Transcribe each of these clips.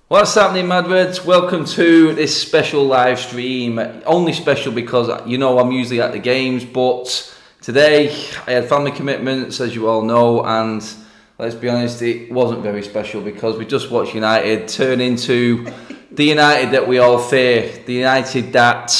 What's happening, Madweds? Welcome to this special live stream. Only special because I'm usually at the games, but today I had family commitments, as you all know, and let's be honest, it wasn't very special because we just watched United turn into the United that we all fear, the United that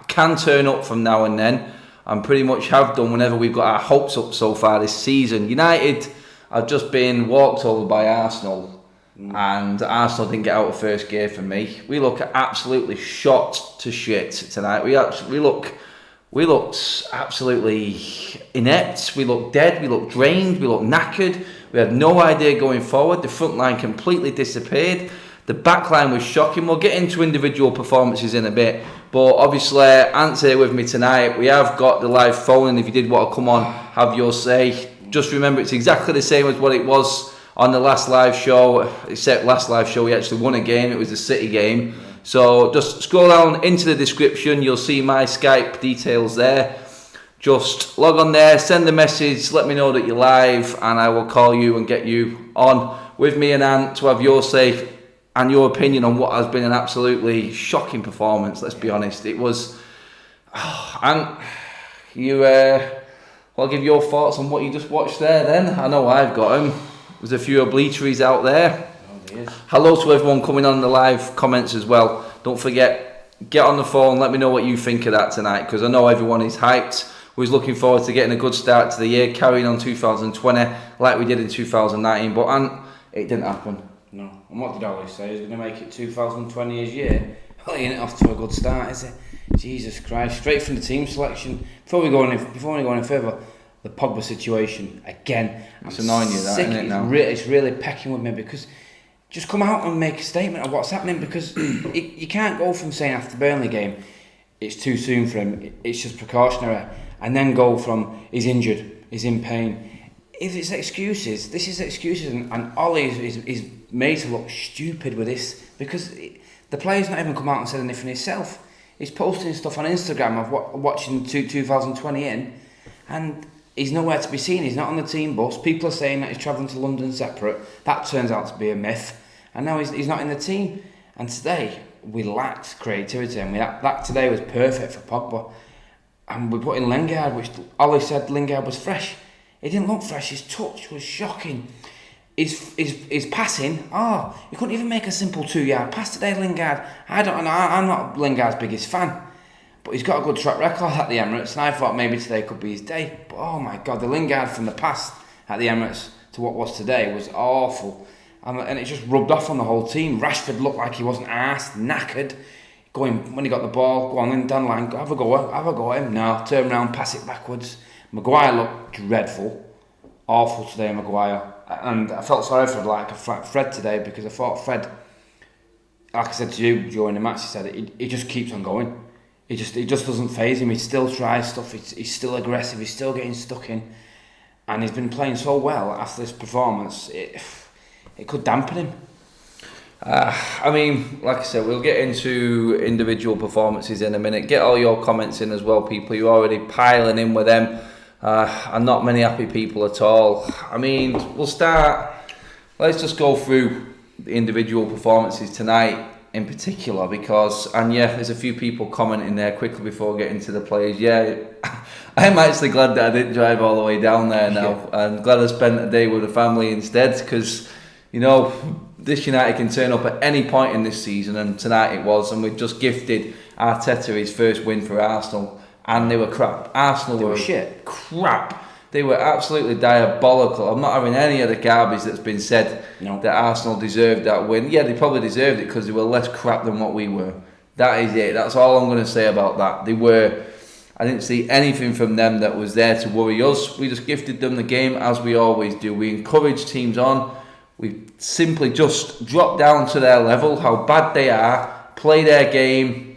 can turn up from now and then, and pretty much have done whenever we've got our hopes up so far this season. United have just been walked over by Arsenal, and Arsenal didn't get out of first gear for me. We look absolutely shot to shit tonight. We looked absolutely inept. We looked dead. We looked drained. We looked knackered. We had no idea going forward. The front line completely disappeared. The back line was shocking. We'll get into individual performances in a bit, but obviously Ant's here with me tonight. We have got the live phone, and if you did want to come on, have your say. Just remember, it's exactly the same as what it was on the last live show, except last live show we actually won a game. It was a City game. So just scroll down into the description. You'll see my Skype details there. Just log on there, send a message, let me know that you're live, and I will call you and get you on with me and Ant to have your say and your opinion on what has been an absolutely shocking performance. Let's be honest. It was... Ant, I'll give your thoughts on what you just watched there then. I know I've got them. There's a few obliteries out there. Oh, hello to everyone coming on the live comments as well. Don't forget, get on the phone, let me know what you think of that tonight, because I know everyone is hyped. We're looking forward to getting a good start to the year, carrying on 2020 like we did in 2019, but it didn't happen. No. And what did Ollie say? He's going to make it 2020 his year. Well, he ain't off to a good start, is it? Jesus Christ. Straight from the team selection. Before we go any further, the Pogba situation, again. It's annoying you, that, isn't it, now? It's really pecking with me, because just come out and make a statement of what's happening, because you can't go from saying after the Burnley game, it's too soon for him, it's just precautionary, and then go from, he's injured, he's in pain. If it's excuses, this is excuses, and Ollie is made to look stupid with this, because the player's not even come out and said anything himself. He's posting stuff on Instagram of watching 2020 in, and he's nowhere to be seen. He's not on the team bus. People are saying that he's travelling to London separate. That turns out to be a myth, and now he's not in the team. And today we lacked creativity, and that today was perfect for Pogba. And we put in Lingard, which Ollie said Lingard was fresh. He didn't look fresh. His touch was shocking. His passing, he couldn't even make a simple 2-yard pass today, Lingard. I don't know, I'm not Lingard's biggest fan, but he's got a good track record at the Emirates, and I thought maybe today could be his day. But oh my God, the Lingard from the past at the Emirates to what was today was awful. And it just rubbed off on the whole team. Rashford looked like he wasn't arsed, knackered. When he got the ball, go on in, down the line, have a go at him. No, turn around, pass it backwards. Maguire looked dreadful. Awful today, Maguire. And I felt sorry for Fred today, because I thought Fred, like I said to you during the match, he just keeps on going. It just doesn't faze him. He still tries stuff. He's still aggressive. He's still getting stuck in, and he's been playing so well after this performance. It could dampen him. I mean, like I said, we'll get into individual performances in a minute. Get all your comments in as well, people. You're already piling in with them. And not many happy people at all. I mean, we'll start. Let's just go through the individual performances tonight in particular, because, and yeah, there's a few people commenting there quickly before getting to the players. Yeah, I'm actually glad that I didn't drive all the way down there now. Yeah. I'm glad I spent a day with the family instead, because, this United can turn up at any point in this season, and tonight it was, and we've just gifted Arteta his first win for Arsenal. And they were crap. Arsenal were shit. Crap. They were absolutely diabolical. I'm not having any of the garbage that's been said that Arsenal deserved that win. Yeah, they probably deserved it because they were less crap than what we were. That is it. That's all I'm going to say about that. I didn't see anything from them that was there to worry us. We just gifted them the game as we always do. We encourage teams on. We simply just drop down to their level, how bad they are, play their game,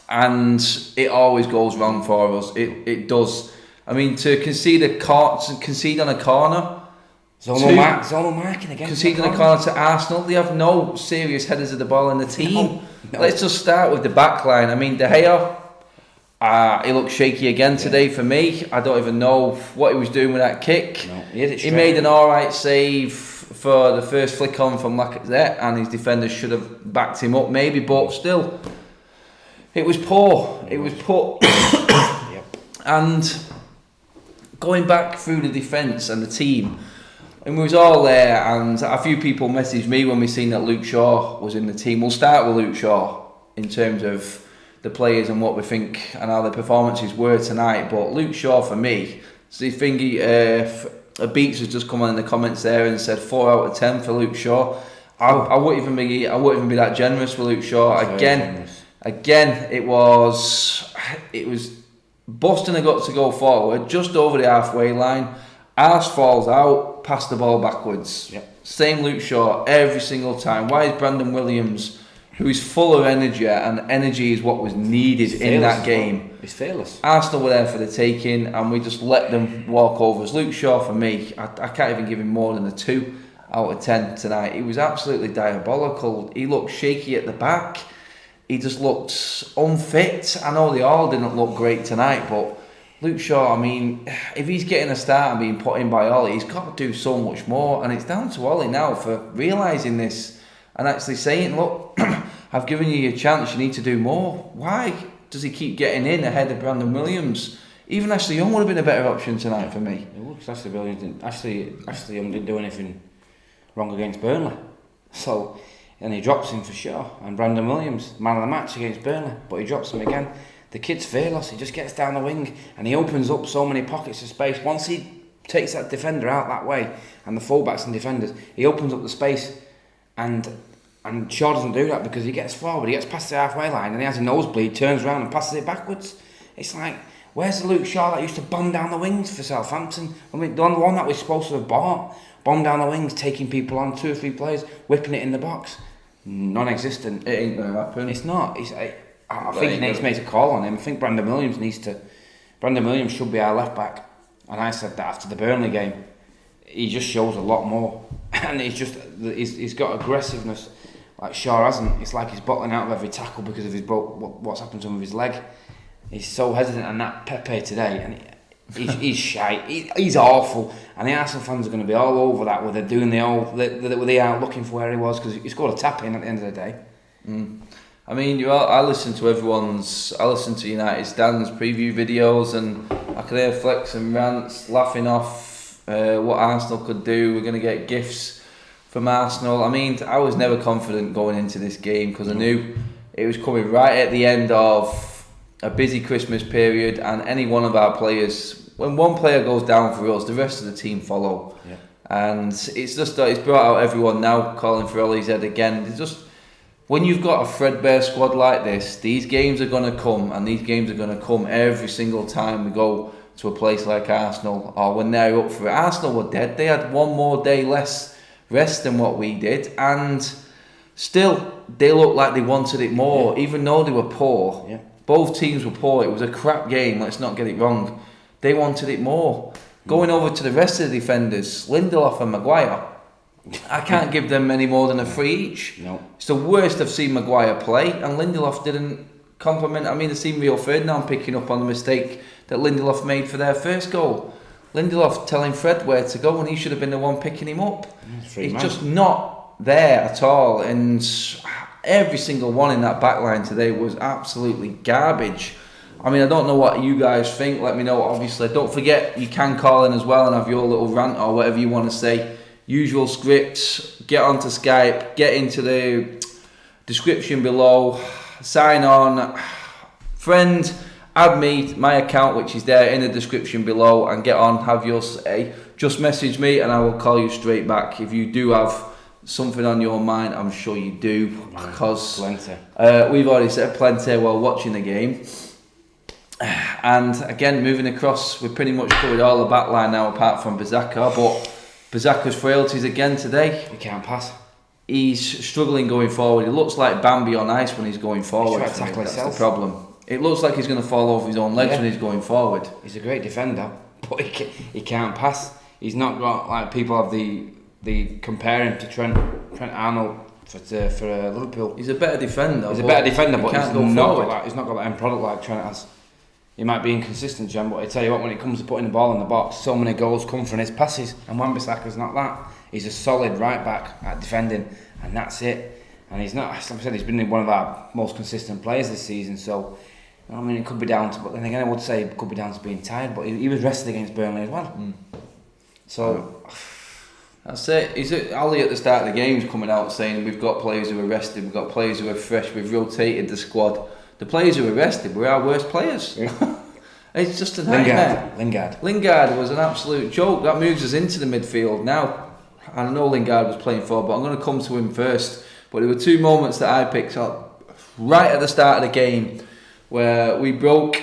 and it always goes wrong for us. It does. I mean, to concede on a corner, zonal marking again. Concede on a corner to Arsenal. They have no serious headers of the ball in the team. No. Let's just start with the back line. I mean, De Gea, he looked shaky again today for me. I don't even know what he was doing with that kick. No, he made an alright save for the first flick on from Lacazette, and his defenders should have backed him up maybe, but still, it was poor. It was poor. Yep. And going back through the defence and the team, and we was all there, and a few people messaged me when we seen that Luke Shaw was in the team. We'll start with Luke Shaw in terms of the players and what we think and how the performances were tonight. But Luke Shaw, for me, so the thing Beats has just come on in the comments there and said 4 out of 10 for Luke Shaw. I wouldn't even be that generous with Luke Shaw. Again, it was Boston had got to go forward just over the halfway line. Arse falls out, pass the ball backwards. Yep. Same Luke Shaw every single time. Why is Brandon Williams, who is full of energy, and energy is what was needed in that game? He's fearless. Arsenal were there for the taking, and we just let them walk over us. Luke Shaw, for me, I can't even give him more than a 2 out of 10 tonight. He was absolutely diabolical. He looked shaky at the back. He just looked unfit. I know they all didn't look great tonight, but Luke Shaw, I mean, if he's getting a start and being put in by Ollie, he's got to do so much more, and it's down to Ollie now for realising this and actually saying, look, I've given you your chance, you need to do more. Why does he keep getting in ahead of Brandon Williams? Even Ashley Young would have been a better option tonight for me. It would, because Ashley Young didn't do anything wrong against Burnley. So, and he drops him for sure. And Brandon Williams, man of the match against Burnley, but he drops him again. The kid's fearless, he just gets down the wing and he opens up so many pockets of space. Once he takes that defender out that way, and the fullbacks and defenders, he opens up the space, and Shaw doesn't do that because he gets forward, he gets past the halfway line and he has a nosebleed, turns around and passes it backwards. It's like, where's the Luke Shaw that used to bomb down the wings for Southampton? I mean, the one that we're supposed to have bought, bomb down the wings, taking people on, 2 or 3 players, whipping it in the box. Non-existent. It ain't going to happen. It's not. I think he needs to make a call on him. I think Brandon Williams should be our left back. And I said that after the Burnley game. He just shows a lot more. And he's got aggressiveness like Shaw hasn't. It's like he's bottling out of every tackle because of what's happened to him with his leg. He's so hesitant, and that Pepe today, and he's shy. He's awful, and the Arsenal fans are going to be all over that where they're doing they are looking for where he was, because he scored a tap in at the end of the day. I mean, I listen to United Dan's preview videos, and I could hear Flex and Rants laughing off what Arsenal could do. We're going to get gifts from Arsenal. I mean, I was never confident going into this game because I knew it was coming right at the end of a busy Christmas period, and any one of our players, when one player goes down for us, the rest of the team follow. Yeah. And it's brought out everyone now calling for Ollie's head again. It's just, when you've got a threadbare squad like this, these games are going to come, and these games are going to come every single time we go to a place like Arsenal, or when they're up for it. Arsenal were dead. They had one more day less rest than what we did, and still they looked like they wanted it more, even though they were poor. Yeah. Both teams were poor. It was a crap game, let's not get it wrong. They wanted it more. Going over to the rest of the defenders, Lindelof and Maguire, I can't give them any more than a 3 each. No. It's the worst I've seen Maguire play, and Lindelof didn't compliment. I mean, I've seen Rio Ferdinand picking up on the mistake that Lindelof made for their first goal. Lindelof telling Fred where to go, and he should have been the one picking him up. He's just not there at all, and every single one in that back line today was absolutely garbage. I mean, I don't know what you guys think. Let me know, obviously. Don't forget, you can call in as well and have your little rant or whatever you want to say. Usual scripts. Get onto Skype. Get into the description below. Sign on. Friend, add me, my account, which is there in the description below, and get on, have your say. Just message me and I will call you straight back. If you do have something on your mind, I'm sure you do, because we've already said plenty while watching the game. And again, moving across, we've pretty much covered all the back line now apart from Bazaka, but Bazaka's frailties again today. He can't pass. He's struggling going forward. He looks like Bambi on ice when he's going forward. He's trying to tackle That's himself. the problem. It looks like he's going to fall over his own legs when he's going forward. He's a great defender, but he can't pass. He's not got, like, people have the comparing to Trent Arnold for Liverpool. He's a better defender. He's a better defender, but he's not go forward. got that end product like Trent has. He might be inconsistent, John, but I tell you what, when it comes to putting the ball in the box, so many goals come from his passes, and Wan-Bissaka's not that. He's a solid right back at defending, and that's it. And he's not, as I said, he's been one of our most consistent players this season, so, I mean, it could be down to, but then again, I would say it could be down to being tired, but he was rested against Burnley as well. So, that's it. Ali at the start of the game is coming out saying we've got players who are rested, we've got players who are fresh, we've rotated the squad. The players who are rested were our worst players. Yeah. It's just a nightmare. Lingard was an absolute joke. That moves us into the midfield now. I know Lingard was playing for, but I'm going to come to him first. But there were two moments that I picked up right at the start of the game where we got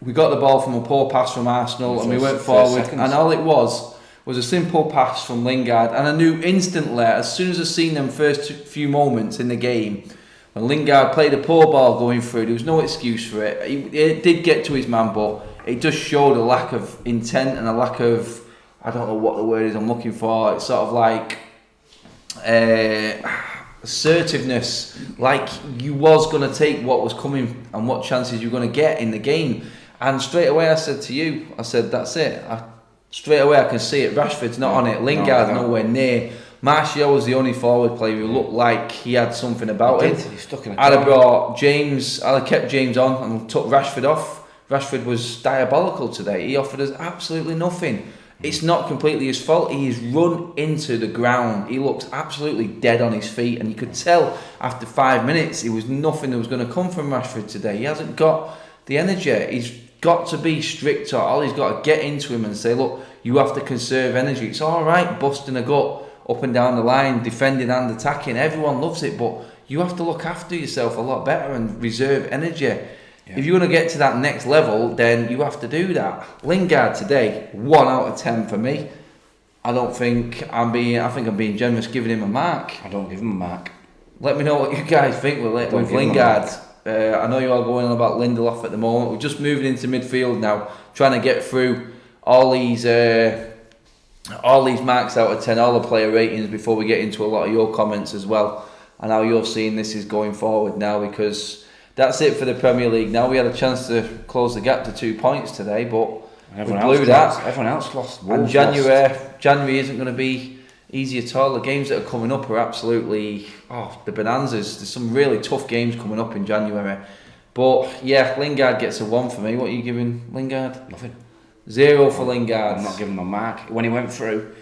the ball from a poor pass from Arsenal and we went forward, and all it was a simple pass from Lingard, and I knew instantly, as soon as I seen them first few moments in the game, when Lingard played a poor ball going through, there was no excuse for it. It did get to his man, but it just showed a lack of intent and a lack of, I don't know what the word is I'm looking for, it's sort of like assertiveness, like you was going to take what was coming and what chances you're going to get in the game. And straight away I said to you, that's it. Straight away I can see it. Rashford's not on it. Lingard's nowhere near. Martial was the only forward player who looked like he had something about him. I'd have brought James, I'd have kept James on and took Rashford off. Rashford was diabolical today. He offered us absolutely nothing. It's not completely his fault. He's run into the ground. He looks absolutely dead on his feet, and you could tell after 5 minutes there was nothing that was going to come from Rashford today. He hasn't got the energy. He's got to be stricter. Ollie's got to get into him and say, look, you have to conserve energy. It's all right busting a gut up and down the line, defending and attacking. Everyone loves it, but you have to look after yourself a lot better and reserve energy. Yeah. If you want to get to that next level, then you have to do that. Lingard today, 1 out of 10 for me. I think I'm being generous giving him a mark. I don't give him a mark. Let me know what you guys think with Lingard. I know you're all going on about Lindelof at the moment. We're just moving into midfield now, trying to get through all these marks out of 10, all the player ratings before we get into a lot of your comments as well, and how you're seeing this is going forward now, because that's it for the Premier League. Now we had a chance to close the gap to 2 points today, but everyone else lost. And January isn't going to be easy at all. The games that are coming up are absolutely the bonanzas. There's some really tough games coming up in January, but yeah, Lingard gets a 1 for me. What are you giving Lingard? Nothing. 0 for Lingard. I'm not giving him a mark. When he went through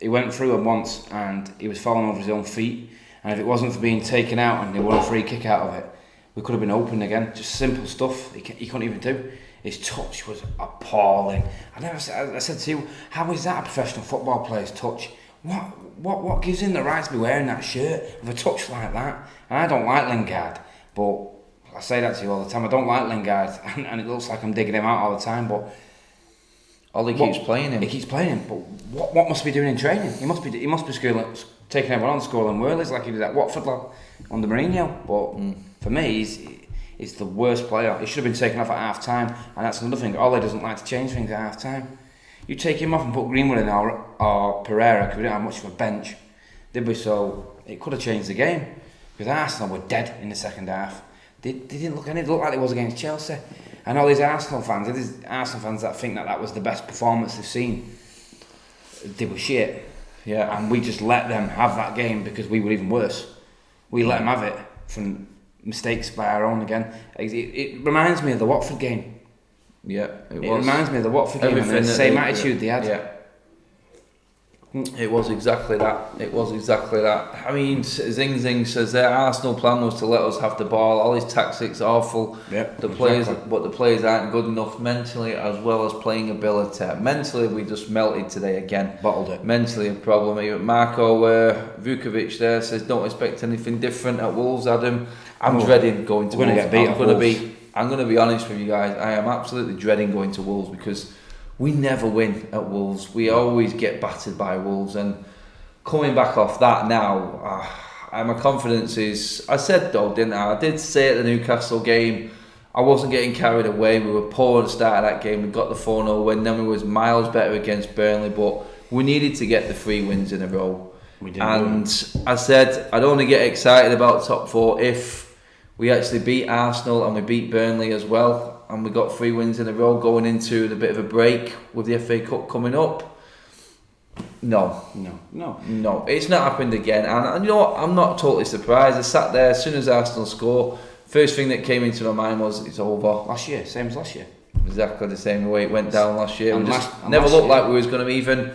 once and he was falling over his own feet, and if it wasn't for being taken out and they won a free kick out of it, we could have been open again. Just simple stuff he couldn't even do. His touch was appalling. I said to you, how is that a professional football player's touch? What gives him the right to be wearing that shirt with a touch like that? And I don't like Lingard, but I say that to you all the time. I don't like Lingard, and it looks like I'm digging him out all the time, but Ollie keeps playing him. He keeps playing him, but what must he be doing in training? He must be taking everyone on, scoring whirlies like he did at Watford under Mourinho. But for me, he's the worst player. He should have been taken off at half time, and that's another thing. Ollie doesn't like to change things at half time. You take him off and put Greenwood in or Pereira, because we didn't have much of a bench, did we? So it could have changed the game, because Arsenal were dead in the second half. They didn't look like it was against Chelsea. And all these Arsenal fans that think that was the best performance they've seen, they were shit. Yeah. And we just let them have that game because we were even worse. We let them have it from mistakes by our own again. It reminds me of the Watford game. Yeah, it was. It reminds me of the Watford game and the same attitude they had. Yeah. It was exactly that. I mean, Zing Zing says their Arsenal plan was to let us have the ball. All his tactics awful. Yep, the players aren't good enough mentally as well as playing ability. Mentally, we just melted today again. Bottled it. Mentally, a problem. Even Marco Vukovic there says don't expect anything different at Wolves. Adam, I'm dreading going to Wolves. I'm going to be honest with you guys. I am absolutely dreading going to Wolves because we never win at Wolves. We always get battered by Wolves. And coming back off that now, my confidence is... I said though, didn't I? I did say at the Newcastle game, I wasn't getting carried away. We were poor at the start of that game. We got the 4-0 win. Then we was miles better against Burnley. But we needed to get the 3 wins in a row. We did. And I said, I'd only get excited about top 4 if we actually beat Arsenal and we beat Burnley as well. and we got 3 wins in a row going into the bit of a break with the FA Cup coming up. No, it's not happened again. And you know what? I'm not totally surprised. I sat there as soon as Arsenal score. First thing that came into my mind was it's over. Last year, same as last year. Exactly the same way it went down last year. And We just never looked like we was going to even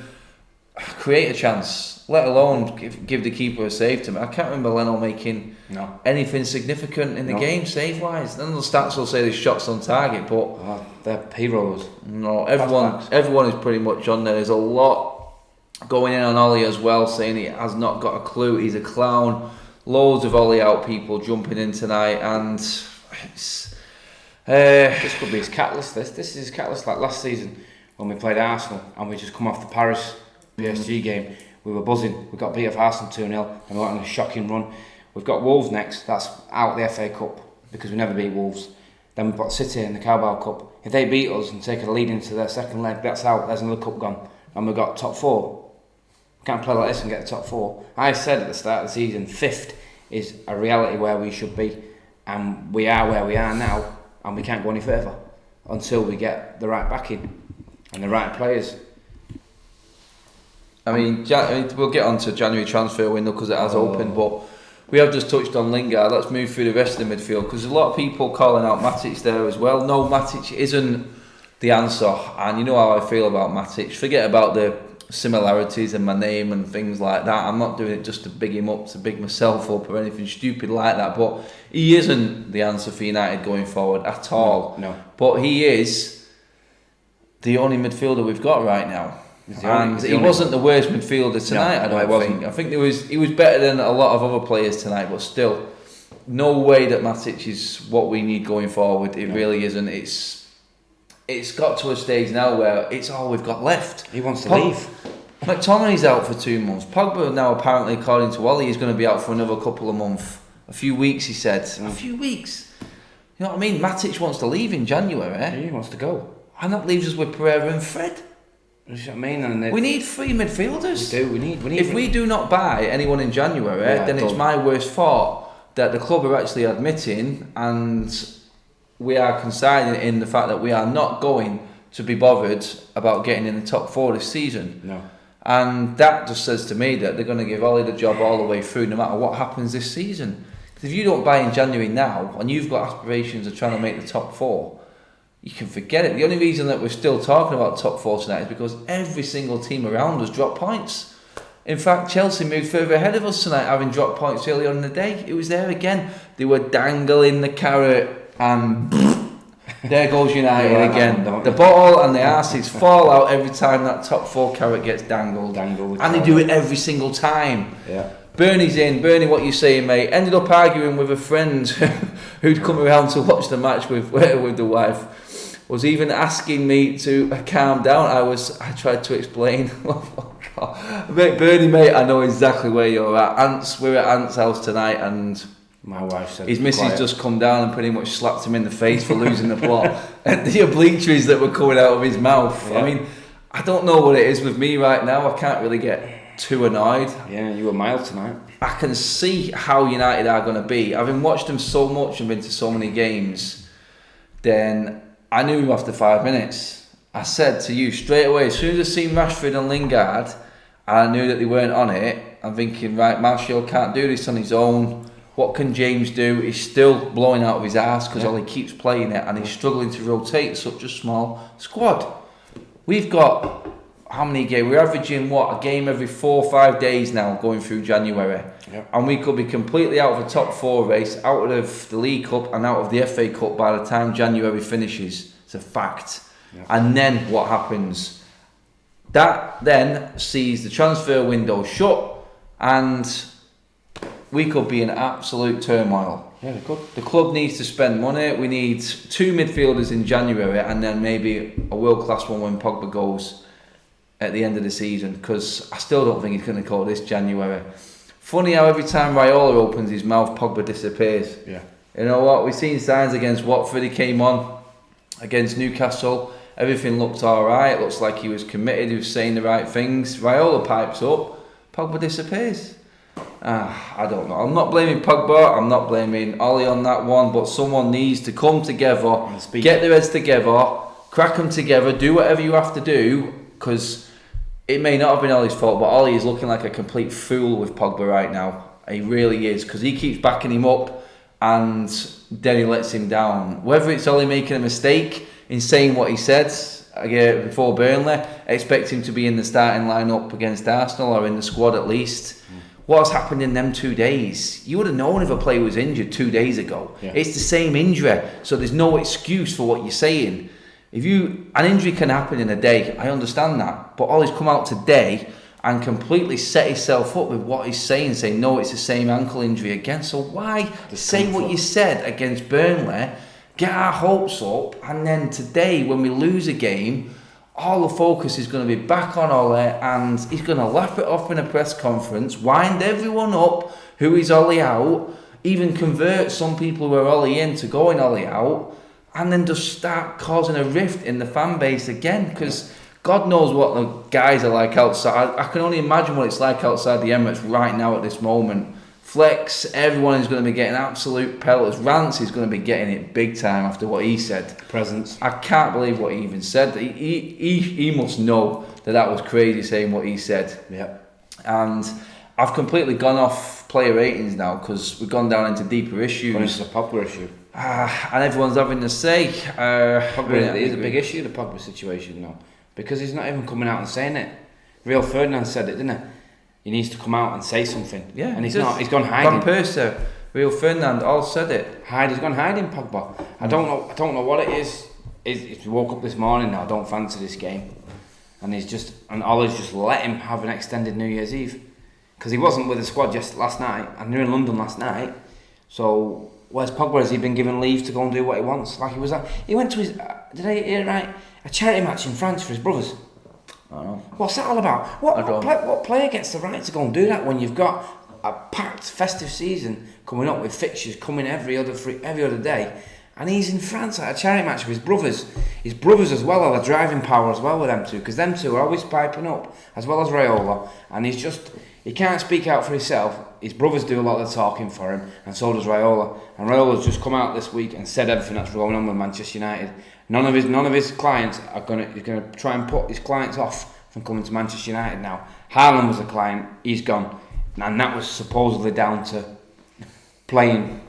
create a chance, let alone give the keeper a save to me. I can't remember Leno making anything significant in the game, save-wise. None of the stats will say there's shots on target, but they're heroes. No, everyone is pretty much on there. There's a lot going in on Ollie as well, saying he has not got a clue. He's a clown. Loads of Ollie out people jumping in tonight, and it's, this could be his catalyst. This is his catalyst. Like last season when we played Arsenal and we just come off the Paris PSG game, we were buzzing. We got beat off Arsenal 2-0 and we went on a shocking run. We've got Wolves next. That's out the FA Cup because we never beat Wolves. Then we've got City in the Carabao Cup. If they beat us and take a lead into their second leg, that's out. There's another cup gone, and we've got top 4. Can't play like this and get the top 4. I said at the start of the season, 5th is a reality where we should be, and we are where we are now, and we can't go any further until we get the right backing and the right players. I mean, we'll get on to January transfer window because it has opened, but we have just touched on Lingard. Let's move through the rest of the midfield because there's a lot of people calling out Matic there as well. No, Matic isn't the answer, and you know how I feel about Matic. Forget about the similarities in my name and things like that. I'm not doing it just to big him up, to big myself up or anything stupid like that, but he isn't the answer for United going forward at all. No. But he is the only midfielder we've got right now. He wasn't the worst midfielder tonight. I don't think. I think he was better than a lot of other players tonight, but still, no way that Matic is what we need going forward. It really isn't. It's got to a stage now where it's all we've got left. He wants to leave. McTominay's out for 2 months. Pogba now apparently, according to Ollie, is going to be out for another couple of months. A few weeks, he said. A few weeks. You know what I mean? Matic wants to leave in January. He wants to go. And that leaves us with Pereira and Fred. You know what I mean? And we need 3 midfielders. We need. If we do not buy anyone in January, then it's my worst thought that the club are actually admitting, and we are consigning in the fact that we are not going to be bothered about getting in the top 4 this season. No. And that just says to me that they're going to give Ollie the job all the way through, no matter what happens this season. Because if you don't buy in January now, and you've got aspirations of trying to make the top 4, you can forget it. The only reason that we're still talking about top 4 tonight is because every single team around us dropped points. In fact, Chelsea moved further ahead of us tonight, having dropped points earlier on in the day. It was there again. They were dangling the carrot, and there goes United again. The ball and the arses fall out every time that top 4 carrot gets dangled. And they do it every single time. Yeah. Bernie's in. Bernie, what you saying, mate? Ended up arguing with a friend who'd come around to watch the match with the wife. Was even asking me to calm down. I tried to explain. Oh, God. Bernie, mate, I know exactly where you're at. We're at Ant's house tonight, and my wife said his missus just come down and pretty much slapped him in the face for losing the plot. And the obliquaries that were coming out of his mouth. Yeah. I mean, I don't know what it is with me right now. I can't really get too annoyed. Yeah, you were mild tonight. I can see how United are going to be. Having watched them so much and been to so many games, then I knew after 5 minutes. I said to you straight away, as soon as I seen Rashford and Lingard, and I knew that they weren't on it, I'm thinking, right, Martial can't do this on his own. What can James do? He's still blowing out of his ass because Ollie keeps playing it, and he's struggling to rotate such a small squad. We've got how many games? We're averaging a game every 4 or 5 days now going through January. Yep. And we could be completely out of the top 4 race, out of the League Cup and out of the FA Cup by the time January finishes. It's a fact. Yep. And then what happens? That then sees the transfer window shut, and we could be in absolute turmoil. Yeah, we could. The club needs to spend money. We need 2 midfielders in January, and then maybe a world-class one when Pogba goes at the end of the season, because I still don't think he's going to call this January. Funny how every time Raiola opens his mouth, Pogba disappears. Yeah. You know what? We've seen signs against Watford. He came on against Newcastle. Everything looked all right. It looks like he was committed. He was saying the right things. Raiola pipes up. Pogba disappears. I don't know. I'm not blaming Pogba. I'm not blaming Ollie on that one. But someone needs to come together, get their heads together, crack them together, do whatever you have to do. Because it may not have been Ollie's fault, but Ollie is looking like a complete fool with Pogba right now. He really is, because he keeps backing him up, and then he lets him down. Whether it's Ollie making a mistake in saying what he said before Burnley, expect him to be in the starting lineup against Arsenal or in the squad at least. What's happened in them 2 days? You would have known if a player was injured 2 days ago. Yeah. It's the same injury, so there's no excuse for what you're saying. An injury can happen in a day, I understand that, but Ollie's come out today and completely set himself up with what he's saying no, it's the same ankle injury again. So why say what you said against Burnley, get our hopes up, and then today when we lose a game, all the focus is going to be back on Ollie, and he's going to laugh it off in a press conference, wind everyone up who is Ollie out, even convert some people who are Ollie in to going Ollie out, and then just start causing a rift in the fan base again, because God knows what the guys are like outside. I can only imagine what it's like outside the Emirates right now at this moment. Flex, everyone is going to be getting absolute pelters. Rance is going to be getting it big time after what he said. Presence. I can't believe what he even said. He must know that was crazy saying what he said. Yeah. And I've completely gone off player ratings now because we've gone down into deeper issues. Well, it's a Pogba issue. And everyone's having to say. Pogba is a big issue, the Pogba situation now. Because he's not even coming out and saying it. Rio Ferdinand said it, didn't he? He needs to come out and say something. Yeah, and he's not. He's gone hiding. Van Persie, Rio Ferdinand, all said it. He's gone hiding, Pogba. I don't know what it is. If you woke up this morning now, I don't fancy this game, and Ollie's just let him have an extended New Year's Eve, because he wasn't with the squad just last night, and they're in London last night. So where's Pogba? Has he been given leave to go and do what he wants? Like he went to his. Did I hear right? A charity match in France for his brothers. I don't know. What's that all about? What player gets the right to go and do that when you've got a packed festive season coming up with fixtures coming every other day, and he's in France at a charity match with his brothers. His brothers as well are the driving power as well with them two, because them two are always piping up, as well as Raiola, and he can't speak out for himself. His brothers do a lot of the talking for him, and so does Raiola. And Raiola's just come out this week and said everything that's going on with Manchester United. None of his clients he's gonna try and put his clients off from coming to Manchester United now. Haaland was a client, he's gone, and that was supposedly down to playing.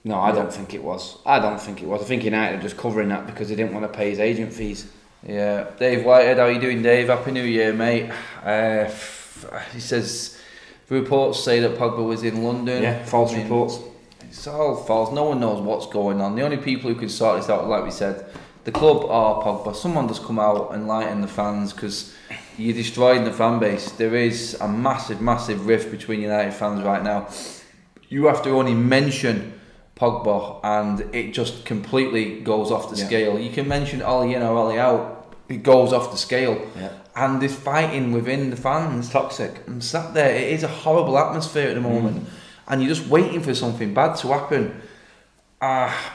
No, I don't think it was. I think United are just covering that because they didn't want to pay his agent fees. Yeah, Dave Whitehead, how you doing, Dave? Happy New Year, mate. He says the reports say that Pogba was in London. Yeah, false reports. It's all false. No one knows what's going on. The only people who can sort this out, like we said, the club or Pogba. Someone just come out and lighten the fans, because you're destroying the fan base. There is a massive, massive rift between United fans right now. You have to only mention Pogba and it just completely goes off the scale. You can mention Ollie in or Ollie out, it goes off the scale. Yeah. And there's fighting within the fans. Toxic. I'm sat there, it is a horrible atmosphere at the moment. And you're just waiting for something bad to happen.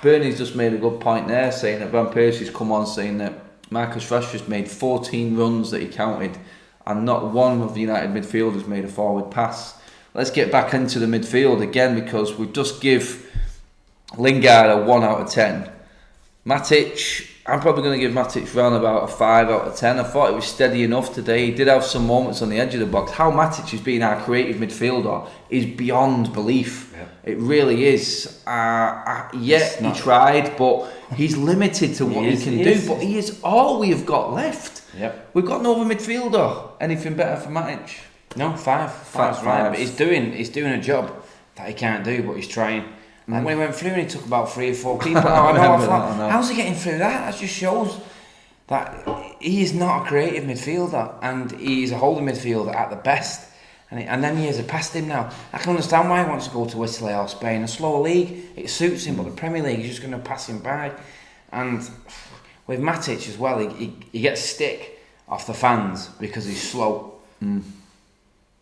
Bernie's just made a good point there, saying that Van Persie's come on saying that Marcus Rashford's made 14 runs that he counted, and not one of the United midfielders made a forward pass. Let's get back into the midfield again, because we just give Lingard a 1 out of 10. Matic, I'm probably going to give Matic round about a 5 out of 10. I thought it was steady enough today. He did have some moments on the edge of the box. How Matic is being our creative midfielder is beyond belief. Yeah. It really is. He tried, but he's limited to what he can do. But he is all we have got left. Yep. We've got no other midfielder. Anything better for Matic? No, 5. 5's right. But he's doing a job that he can't do, but he's trying. Like when he went through and he took about 3 or 4 people out. How's he getting through that? That just shows that he is not a creative midfielder, and he's a holding midfielder at the best. And them years have passed him now. I can understand why he wants to go to Italy or Spain, a slower league. It suits him, but the Premier League is just going to pass him by. And with Matic as well, he gets stick off the fans because he's slow.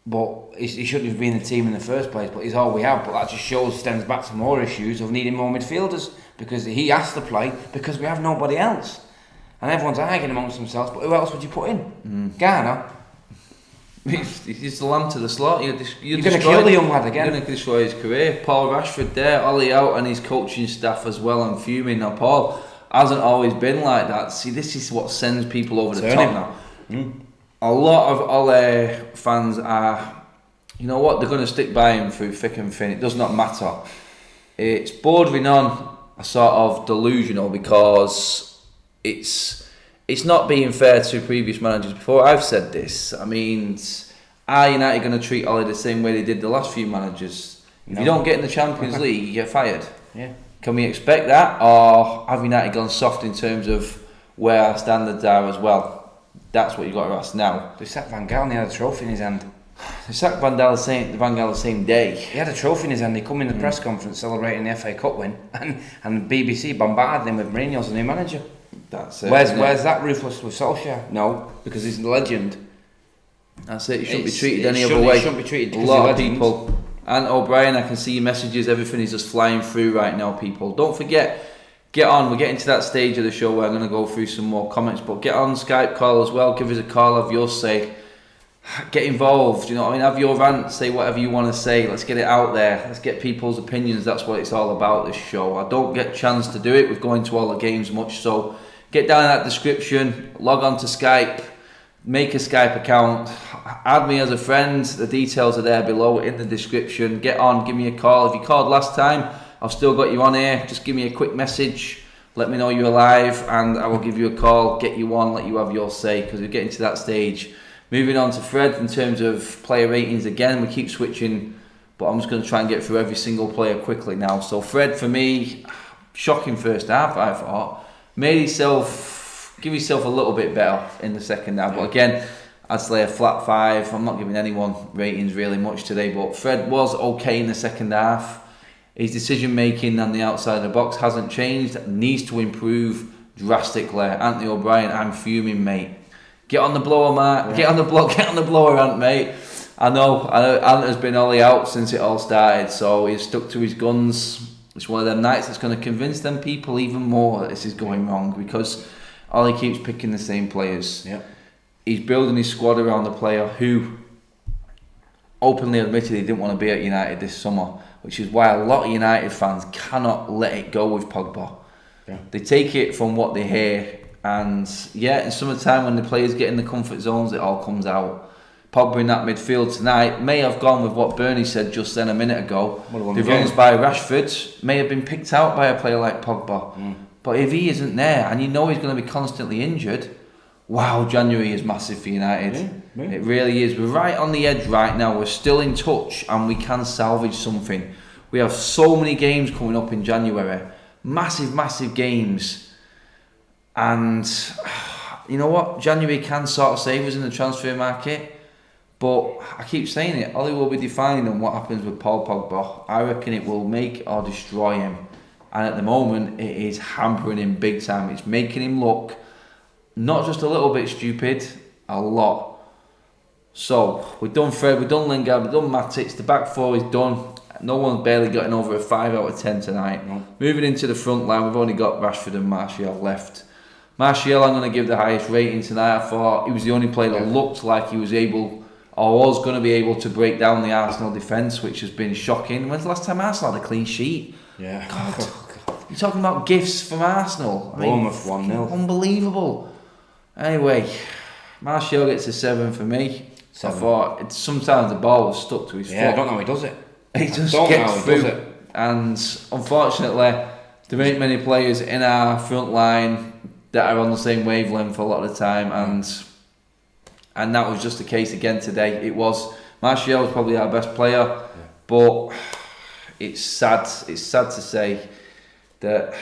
But he shouldn't have been in the team in the first place, but he's all we have. But that just stems back to more issues of needing more midfielders, because he has to play because we have nobody else. And everyone's arguing amongst themselves, but who else would you put in? Garner? He's the lamb to the slaughter. You're going to kill the young lad again. You're going to destroy his career. Paul Rashford there, Ollie out, and his coaching staff as well. I'm fuming now. Paul hasn't always been like that. See, this is what sends people over the top now. A lot of Ollie fans are, you know what, they're going to stick by him through thick and thin. It does not matter. It's bordering on a sort of delusional because it's not being fair to previous managers before. I've said this. I mean, are United going to treat Ollie the same way they did the last few managers? No. If you don't get in the Champions League, you get fired. Yeah. Can we expect that, or have United gone soft in terms of where our standards are as well? That's what you've got to ask now. They sacked Van Gaal and he had a trophy in his hand. They sacked Van Gaal the same day. He had a trophy in his hand. He come in the press conference celebrating the FA Cup win, and BBC bombarded him with Mourinho's the new manager. That's it. Where's that ruthless with Solskjaer? No, because he's a legend. That's it. He shouldn't be treated any other way. He shouldn't be treated. A lot of people. And O'Brien, I can see your messages. Everything is just flying through right now, people. Don't forget. Get on, we're getting to that stage of the show where I'm going to go through some more comments, but get on Skype call as well, give us a call, have your say, get involved, you know what I mean, have your rant, say whatever you want to say, let's get it out there, let's get people's opinions, that's what it's all about, this show. I don't get a chance to do it with going to all the games much, so get down in that description, log on to Skype, make a Skype account, add me as a friend, the details are there below in the description, get on, give me a call. If you called last time, I've still got you on here, just give me a quick message, let me know you're alive and I will give you a call, get you on, let you have your say, because we're getting to that stage. Moving on to Fred in terms of player ratings again, we keep switching, but I'm just going to try and get through every single player quickly now. So Fred, for me, shocking first half I thought, give yourself a little bit better in the second half, but again, I'd say a flat 5, I'm not giving anyone ratings really much today, but Fred was okay in the second half. His decision making on the outside of the box hasn't changed, needs to improve drastically. Anthony O'Brien, I'm fuming, mate. Get on the blower, Mark. Yeah. Get on the blower, Ant, mate. I know Ant has been Ollie out since it all started, so he's stuck to his guns. It's one of them nights that's going to convince them people even more that this is going wrong, because Ollie keeps picking the same players. Yep. He's building his squad around the player who openly admitted he didn't want to be at United this summer, which is why a lot of United fans cannot let it go with Pogba. Yeah. They take it from what they hear, and yeah, in summertime when the players get in the comfort zones, it all comes out. Pogba in that midfield tonight may have gone with what Bernie said just then a minute ago. The runs by Rashford may have been picked out by a player like Pogba. But if he isn't there, and you know he's going to be constantly injured, wow, January is massive for United. Yeah. It really is. We're right on the edge right now. We're still in touch and we can salvage something. We have so many games coming up in January. Massive games. And you know what? January can sort of save us in the transfer market. But I keep saying it, Ollie will be defining on what happens with Paul Pogba. I reckon it will make or destroy him. And at the moment, it is hampering him big time. It's making him look not just a little bit stupid, a lot. So, we've done Fred, we've done Lingard, we've done Matic, the back four is done. No one's barely gotten over a 5 out of 10 tonight. No. Moving into the front line, we've only got Rashford and Martial left. Martial, I'm going to give the highest rating tonight. I thought he was the only player that looked like he was able, or was going to be able to break down the Arsenal defence, which has been shocking. When's the last time Arsenal had a clean sheet? Yeah. God. You're talking about gifts from Arsenal. Bournemouth 1-0. Unbelievable. Anyway, Martial gets a 7 for me. 7. I thought sometimes the ball was stuck to his foot. Yeah, I don't know how he does it. He just gets through. And unfortunately, there ain't many players in our front line that are on the same wavelength a lot of the time, and that was just the case again today. It was. Martial was probably our best player, but it's sad. It's sad to say that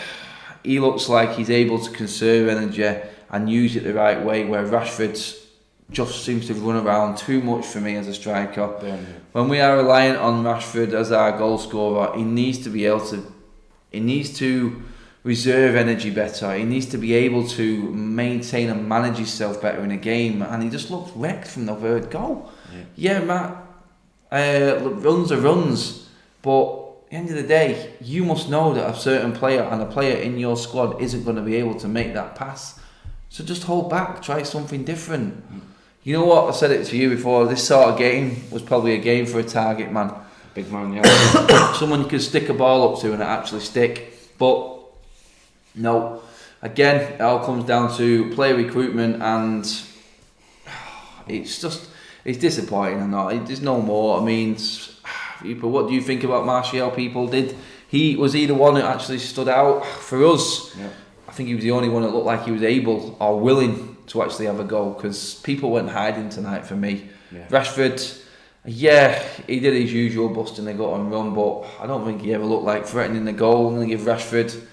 he looks like he's able to conserve energy and use it the right way, where Rashford just seems to run around too much for me as a striker. Yeah. When we are reliant on Rashford as our goal scorer, he needs to be able to. He needs to reserve energy better. He needs to be able to maintain and manage himself better in a game, and he just looks wrecked from the third goal. Yeah, Matt. Runs are runs, but at the end of the day, you must know that a certain player and a player in your squad isn't going to be able to make that pass. So just hold back, try something different. You know what? I said it to you before. This sort of game was probably a game for a target man. Big man, yeah. Someone you could stick a ball up to and it actually stick. But no. Again, it all comes down to player recruitment, and it's disappointing. Or not. There's no more. I mean, people, what do you think about Martial? People, was he the one that actually stood out for us? Yeah. I think he was the only one that looked like he was able or willing to actually have a go, because people went hiding tonight for me. Yeah. Rashford, yeah, he did his usual busting the gut and run, but I don't think he ever looked like threatening the goal. I'm going to give Rashford,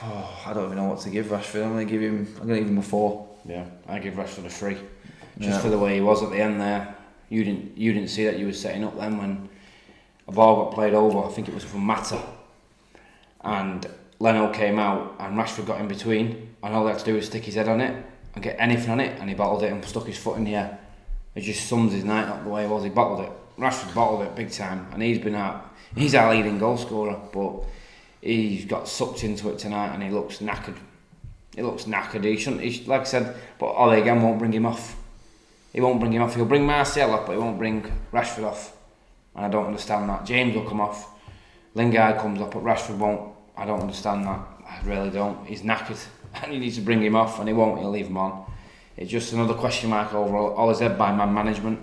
I don't even know what to give Rashford. I'm going to give him a 4. Yeah, I give Rashford a 3. Just for the way he was at the end there. You didn't see that you were setting up then when a ball got played over. I think it was from Mata, and Leno came out and Rashford got in between, and all they had to do was stick his head on it and get anything on it, and he bottled it and stuck his foot in the air. It just sums his night up the way it was. He bottled it. Rashford bottled it big time, and he's our leading goal scorer, but he's got sucked into it tonight and he looks knackered. He shouldn't, like I said, but Ole again won't bring him off. He won't bring him off. He'll bring Martial off, but he won't bring Rashford off. And I don't understand that. James will come off. Lingard comes up, but Rashford won't. I don't understand that. I really don't. He's knackered and he needs to bring him off, and he won't. He'll leave him on. It's just another question mark over all his head by man management.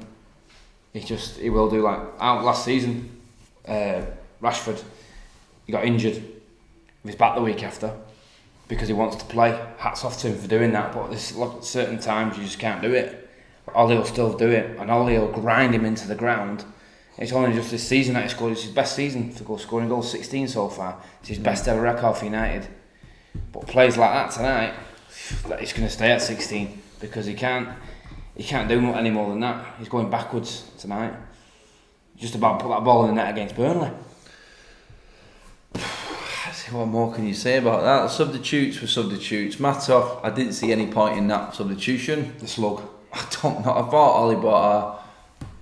He will do like out last season. Rashford, he got injured. He's back the week after because he wants to play. Hats off to him for doing that, but there's certain times you just can't do it. Ollie will still do it, and Ollie will grind him into the ground. It's only just this season that he scored. It's his best season for scoring goals, 16 so far. It's his best ever record for United. But plays like that tonight, he's going to stay at 16 because he can't do much any more than that. He's going backwards tonight. Just about put that ball in the net against Burnley. What more can you say about that? Substitutes were substitutes. Matov, I didn't see any point in that substitution. The slug. I don't know. I thought Ollie brought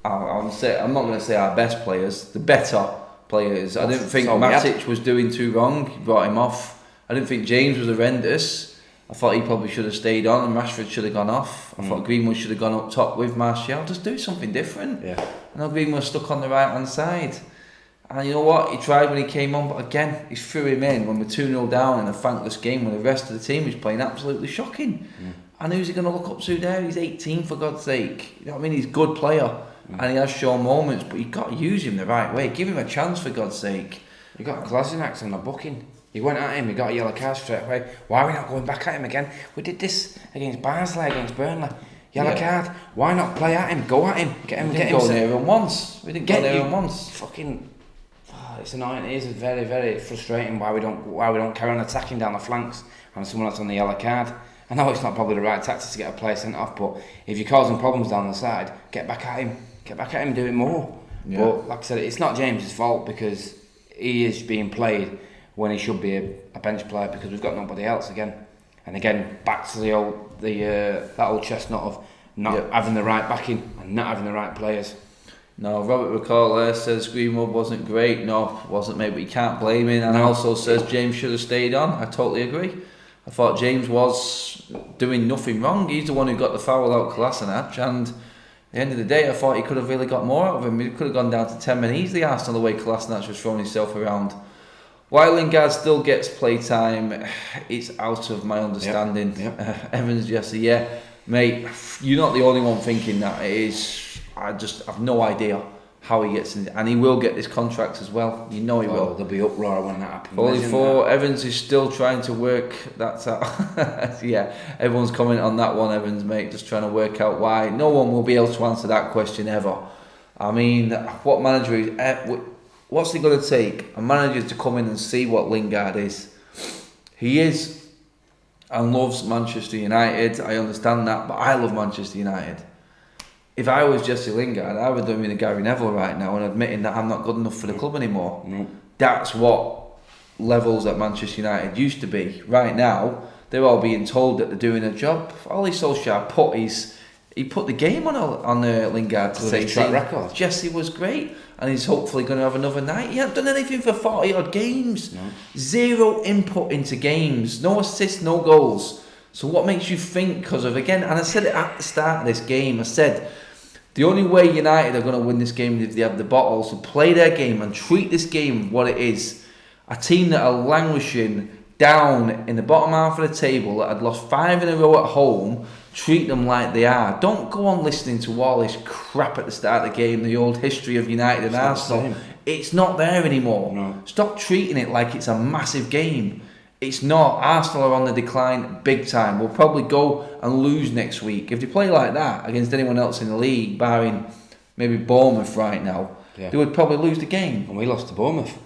I'm not going to say our best players, the better players. I didn't think Matic was doing too wrong. He brought him off. I didn't think James was horrendous. I thought he probably should have stayed on and Rashford should have gone off. I thought Greenwood should have gone up top with Martial. Just do something different. Yeah. I know Greenwood was stuck on the right hand side. And you know what? He tried when he came on, but again, he threw him in when we're 2-0 down in a thankless game when the rest of the team was playing absolutely shocking. And who's he going to look up to there? He's 18, for God's sake. You know what I mean? He's a good player and he has shown moments, but you've got to use him the right way. Give him a chance, for God's sake. You got Kolasinac on the booking. He went at him, he got a yellow card straight away. Why are we not going back at him again? We did this against Barnsley, against Burnley. Yellow card. Why not play at him? Go at him. Get him. We didn't go near him once. Fucking. It's annoying. It is very, very frustrating why we don't carry on attacking down the flanks and someone that's on the yellow card. I know it's not probably the right tactic to get a player sent off, but if you're causing problems down the side, get back at him. Get back at him, do it more. Yeah. But like I said, it's not James's fault because he is being played when he should be a bench player because we've got nobody else again. And again, back to that old chestnut of not having the right backing and not having the right players. No, Robert McCall says Greenwood wasn't great. No, wasn't, mate, but you can't blame him. And also says James should have stayed on. I totally agree. I thought James was doing nothing wrong. He's the one who got the foul out Kolasinac, and at the end of the day, I thought he could have really got more out of him. He could have gone down to 10 men easily, Arsenal, the way Kolasinac was throwing himself around. While Lingard still gets playtime, it's out of my understanding. Evans, Jesse, mate, you're not the only one thinking that. It is. I just have no idea how he gets in, and he will get this contract as well. You know he will. There'll be uproar when that happens. Only four. Evans is still trying to work that out. Yeah, everyone's commenting on that one, Evans, mate, just trying to work out why. No one will be able to answer that question ever. I mean, what manager is? What's it going to take? A manager to come in and see what Lingard is. He is and loves Manchester United. I understand that, but I love Manchester United. If I was Jesse Lingard, I would do me the Gary Neville right now and admitting that I'm not good enough for the club anymore. That's what levels at Manchester United used to be. Right now, they're all being told that they're doing a job. Ollie Solskjaer put the game on Lingard to say track record. Jesse was great and he's hopefully going to have another night. He hasn't done anything for 40 odd games. Zero input into games. No assists, no goals. So what makes you think, because of, again, and I said it at the start of this game, I said, the only way United are going to win this game is if they have the bottle, so play their game and treat this game what it is. A team that are languishing down in the bottom half of the table, that had lost 5 in a row at home, treat them like they are. Don't go on listening to all this crap at the start of the game, the old history of United and Arsenal. It's not there anymore. No. Stop treating it like it's a massive game. It's not. Arsenal are on the decline big time. We'll probably go and lose next week. If they play like that against anyone else in the league, barring maybe Bournemouth right now, they would probably lose the game. And we lost to Bournemouth.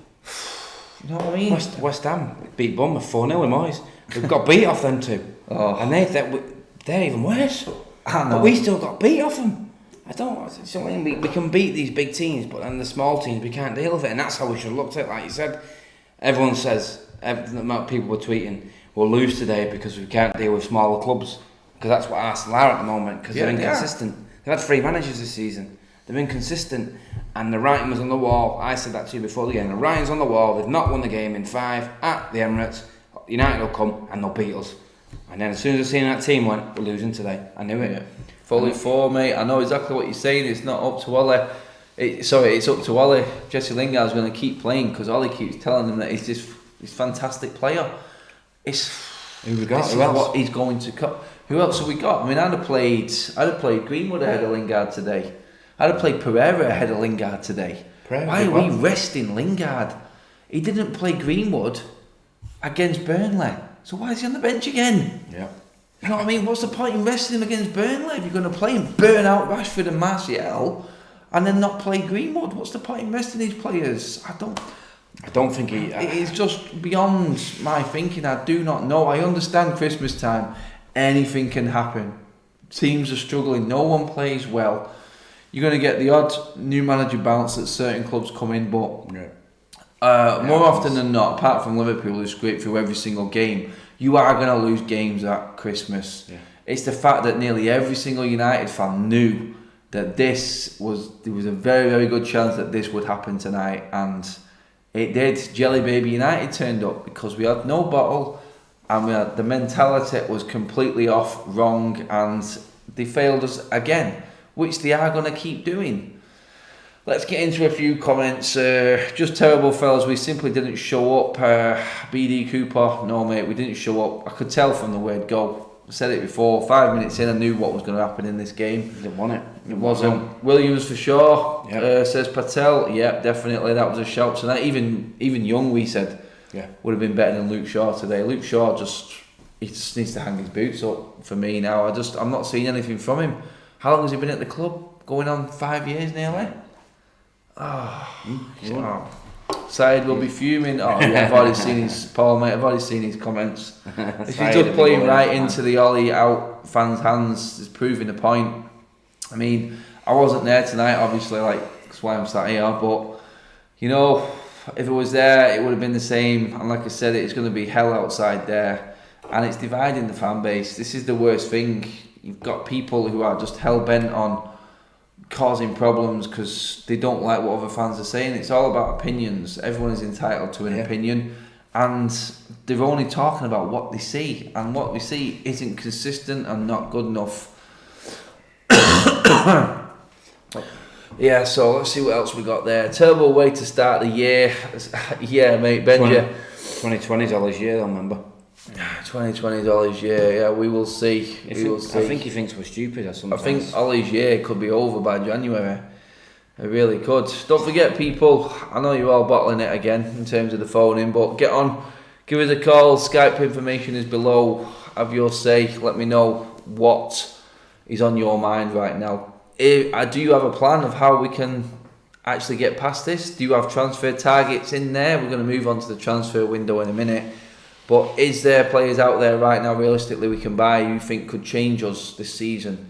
You know what I mean? West Ham beat Bournemouth 4-0 in Moyes. We've got beat off them two. And they're even worse. I know. But we still got beat off them. We can beat these big teams, but then the small teams, we can't deal with it. And that's how we should have looked at it. Like you said, everyone says, the amount of people were tweeting, we'll lose today because we can't deal with smaller clubs. Because that's what Arsenal are at the moment, because they're inconsistent. They've had 3 managers this season. They've been consistent. And the writing was on the wall. I said that to you before the game. The writing's on the wall. They've not won the game in 5 at the Emirates. United will come and they'll beat us. And then as soon as I seen that team went, we're losing today. I knew it. Yeah. Fully 4, mate. I know exactly what you're saying. It's not up to Ollie. It's up to Ollie. Jesse Lingard's going to keep playing because Ollie keeps telling him that he's this fantastic player. Who we got? Who else? What he's going to cut. Who else have we got? I mean, I'd have played Greenwood ahead of Lingard today. I'd have played Pereira ahead of Lingard today. Why are we resting Lingard? He didn't play Greenwood against Burnley. So why is he on the bench again? Yeah. You know what I mean? What's the point in resting him against Burnley if you're going to play him, burn out Rashford and Martial, and then not play Greenwood? What's the point in resting these players? I don't think it is just beyond my thinking. I do not know. I understand Christmas time. Anything can happen. Teams are struggling. No one plays well. You're going to get the odd new manager bounce that certain clubs come in, but more often than not, apart from Liverpool, who scrape through every single game, you are going to lose games at Christmas. Yeah. It's the fact that nearly every single United fan knew that there was a very, very good chance that this would happen tonight, and it did. Jelly Baby United turned up because we had no bottle, and the mentality was completely off, wrong, and they failed us again, which they are going to keep doing. Let's get into a few comments. Just terrible, fellas. We simply didn't show up. BD Cooper, no mate, we didn't show up. I could tell from the word go. I said it before. 5 minutes in, I knew what was going to happen in this game. They didn't want it. It wasn't. Williams for sure. Yep. Says Patel. Yep, definitely. That was a shout tonight. Even Young, we said, would have been better than Luke Shaw today. Luke Shaw just needs to hang his boots up for me now. I'm not seeing anything from him. How long has he been at the club? Going on 5 years nearly. Said will be fuming. I've already seen his Paul, mate. I've already seen his comments. If he's just playing right into the Ollie out fans' hands, is proving the point. I mean, I wasn't there tonight, obviously, that's why I'm sat here. But you know, if it was there, it would have been the same. And like I said, it's going to be hell outside there, and it's dividing the fan base. This is the worst thing. You've got people who are just hell bent on causing problems because they don't like what other fans are saying. It's all about opinions. Everyone is entitled to an opinion, and they're only talking about what they see, and what we see isn't consistent and not good enough. So let's see what else we got there. Terrible way to start the year. Yeah, mate, Benja. 2020's Ollie's year, I remember. 2020's Ollie's year, we will see. I think he thinks we're stupid or something. I think Ollie's year could be over by January. It really could. Don't forget, people, I know you're all bottling it again in terms of the phone in, but get on, give us a call. Skype information is below. Have your say. Let me know what is on your mind right now. Do you have a plan of how we can actually get past this? Do you have transfer targets in there? We're going to move on to the transfer window in a minute. But is there players out there right now, realistically, we can buy you think could change us this season?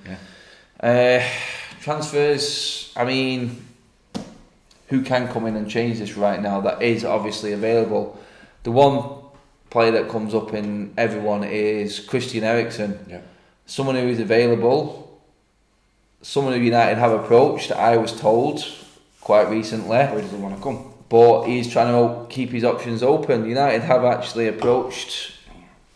Transfers, I mean, who can come in and change this right now that is obviously available? The one player that comes up in everyone is Christian Eriksen. Yeah. Someone who is available, someone who United have approached, I was told quite recently. Where does he want to come? But he's trying to keep his options open. United have actually approached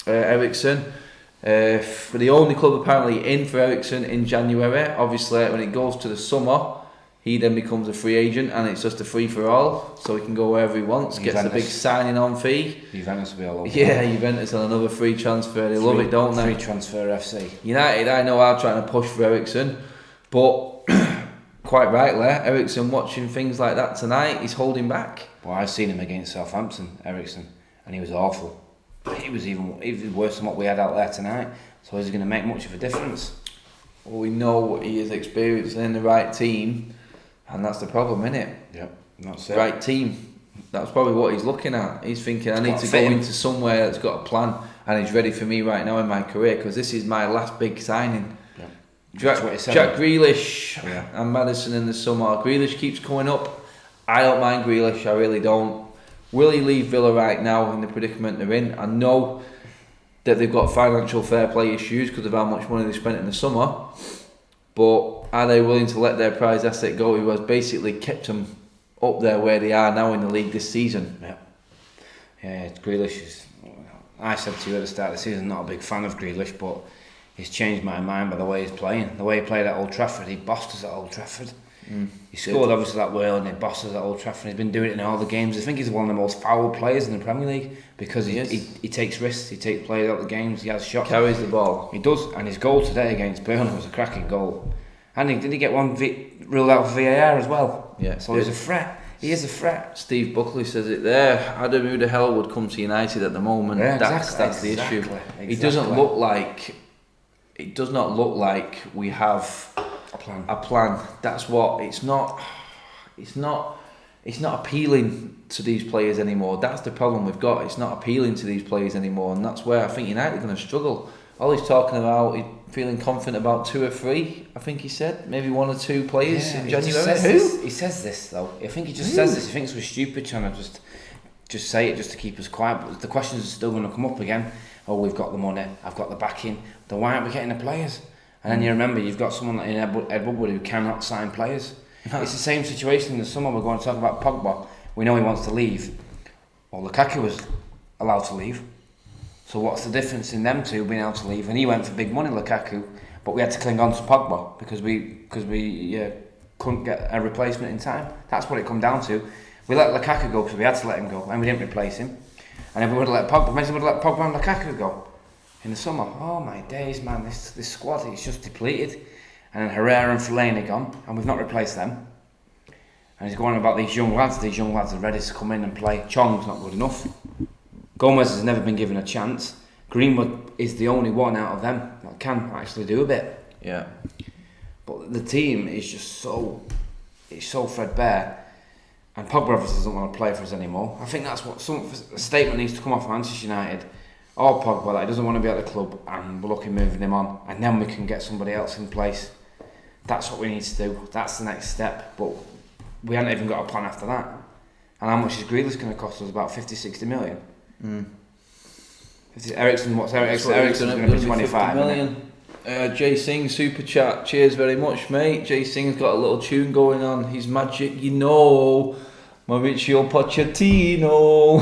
Eriksen. For the only club apparently in for Eriksen in January. Obviously, when it goes to the summer, he then becomes a free agent, and it's just a free for all, so he can go wherever he wants. Gets a big signing on fee. Juventus will be all over. Yeah, Juventus on another free transfer. They love it, don't they? Free transfer FC. United, I know, are trying to push for Eriksen, but quite rightly, Eriksen watching things like that tonight, he's holding back. Well, I've seen him against Southampton, Eriksen, and he was awful. He was even worse than what we had out there tonight. So is he going to make much of a difference? Well, we know what he is experiencing in the right team, and that's the problem, isn't it? Yep, that's it. Right team. That's probably what he's looking at. He's thinking, I need to go into somewhere that's got a plan, and he's ready for me right now in my career, because this is my last big signing. Yep. Jack Grealish and Maddison in the summer. Grealish keeps coming up. I don't mind Grealish, I really don't. Will he leave Villa right now in the predicament they're in? I know that they've got financial fair play issues because of how much money they spent in the summer, but are they willing to let their prized asset go, who has basically kept them up there where they are now in the league this season? Yeah, Grealish is... I said to you at the start of the season, not a big fan of Grealish, but he's changed my mind by the way he's playing. The way he played at Old Trafford, he bossed us at Old Trafford. He scored obviously that well, and he bossed us at Old Trafford. He's been doing it in all the games. I think he's one of the most foul players in the Premier League, because he takes risks, he takes players out of the games, he has shots. Carries the ball. He does, and his goal today against Burnley was a cracking goal. And did he get one ruled out for VAR as well? Yeah. So he's a threat. He is a threat. Steve Buckley says it there. Adam, who the hell would come to United at the moment? Yeah, that's the issue. Exactly. He doesn't look like... It does not look like we have a plan. That's what... It's not appealing to these players anymore. That's the problem we've got. It's not appealing to these players anymore, and that's where I think United are going to struggle. All he's talking about, he's feeling confident about 2 or 3, I think he said. Maybe 1 or 2 players in January. He says this though. I think he just says this. He thinks we're stupid trying to just say it just to keep us quiet. But the questions are still going to come up again. Oh, we've got the money, I've got the backing. Then why aren't we getting the players? And then you remember, you've got someone like Ed Woodward who cannot sign players. It's the same situation in the summer. We're going to talk about Pogba. We know he wants to leave. Well, Lukaku was allowed to leave. So what's the difference in them two being able to leave? And he went for big money, Lukaku, but we had to cling on to Pogba because we couldn't get a replacement in time. That's what it come down to. We let Lukaku go because we had to let him go, and we didn't replace him. And if we would have let Pogba, imagine we would have let Pogba and Lukaku go in the summer. Oh my days, man! This squad is just depleted. And then Herrera and Fellaini gone, and we've not replaced them. And he's going on about these young lads. These young lads are ready to come in and play. Chong's not good enough. Gomez has never been given a chance. Greenwood is the only one out of them that can actually do a bit. Yeah. But the team is just so threadbare. And Pogba obviously doesn't want to play for us anymore. I think that's what a statement needs to come off Manchester United or Pogba, that he doesn't want to be at the club, and we're looking moving him on, and then we can get somebody else in place. That's what we need to do. That's the next step. But we haven't even got a plan after that. And how much is Grealish going to cost us? About 50-60 million. Eriksen, what's Eriksen's going to be 25 million. Jay Singh super chat. Cheers very much, mate. Jay Singh's got a little tune going on. He's magic, you know. Mauricio Pochettino.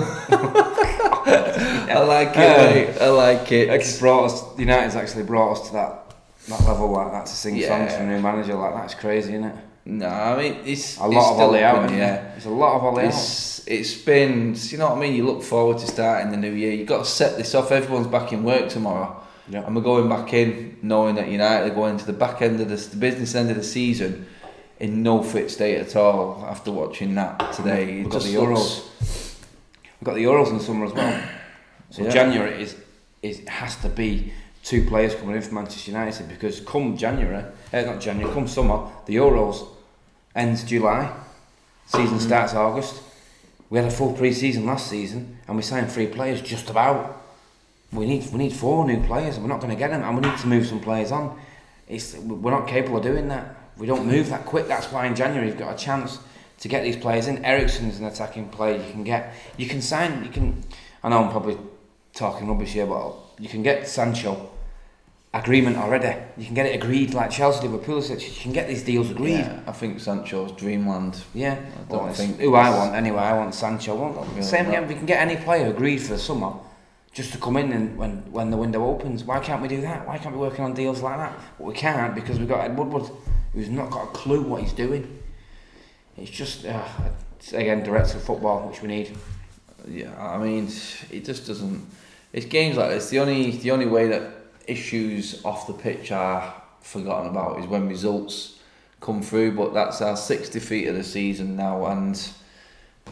I like it, mate. I like it. United's actually brought us to that level like that, to sing songs from a new manager like that. It's crazy, isn't it? No, I mean it's a lot of volley out. Yeah, it's a lot of volley out. It's been, you know what I mean. You look forward to starting the new year. You've got to set this off. Everyone's back in work tomorrow, and we're going back in knowing that United are going to the back end of the business end of the season in no fit state at all. After watching that today, we've got the Euros. We've got the Euros in the summer as well. So January has to be 2 players coming in for Manchester United, because come come summer, the Euros ends July, season starts August. We had a full pre-season last season, and we signed 3 players just about. We need 4 new players, and we're not going to get them, and we need to move some players on. We're not capable of doing that. We don't move that quick. That's why in January you've got a chance to get these players in. Eriksen's an attacking player. You can sign. I know I'm probably talking rubbish here, but you can get Sancho agreement already. You can get it agreed like Chelsea did with Pulisic. You can get these deals agreed. Yeah, I think Sancho's dreamland. Yeah, I think who I want anyway. I want Sancho. Same again. We can get any player agreed for the summer. just to come in and when the window opens. Why can't we do that? Why can't we be working on deals like that? But we can't because we've got Ed Woodward, who's not got a clue what he's doing. It's just, again, director of football, which we need. Yeah, I mean, it just doesn't. It's games like this. The only way that issues off the pitch are forgotten about is when results come through. But that's our 6th defeat of the season now, and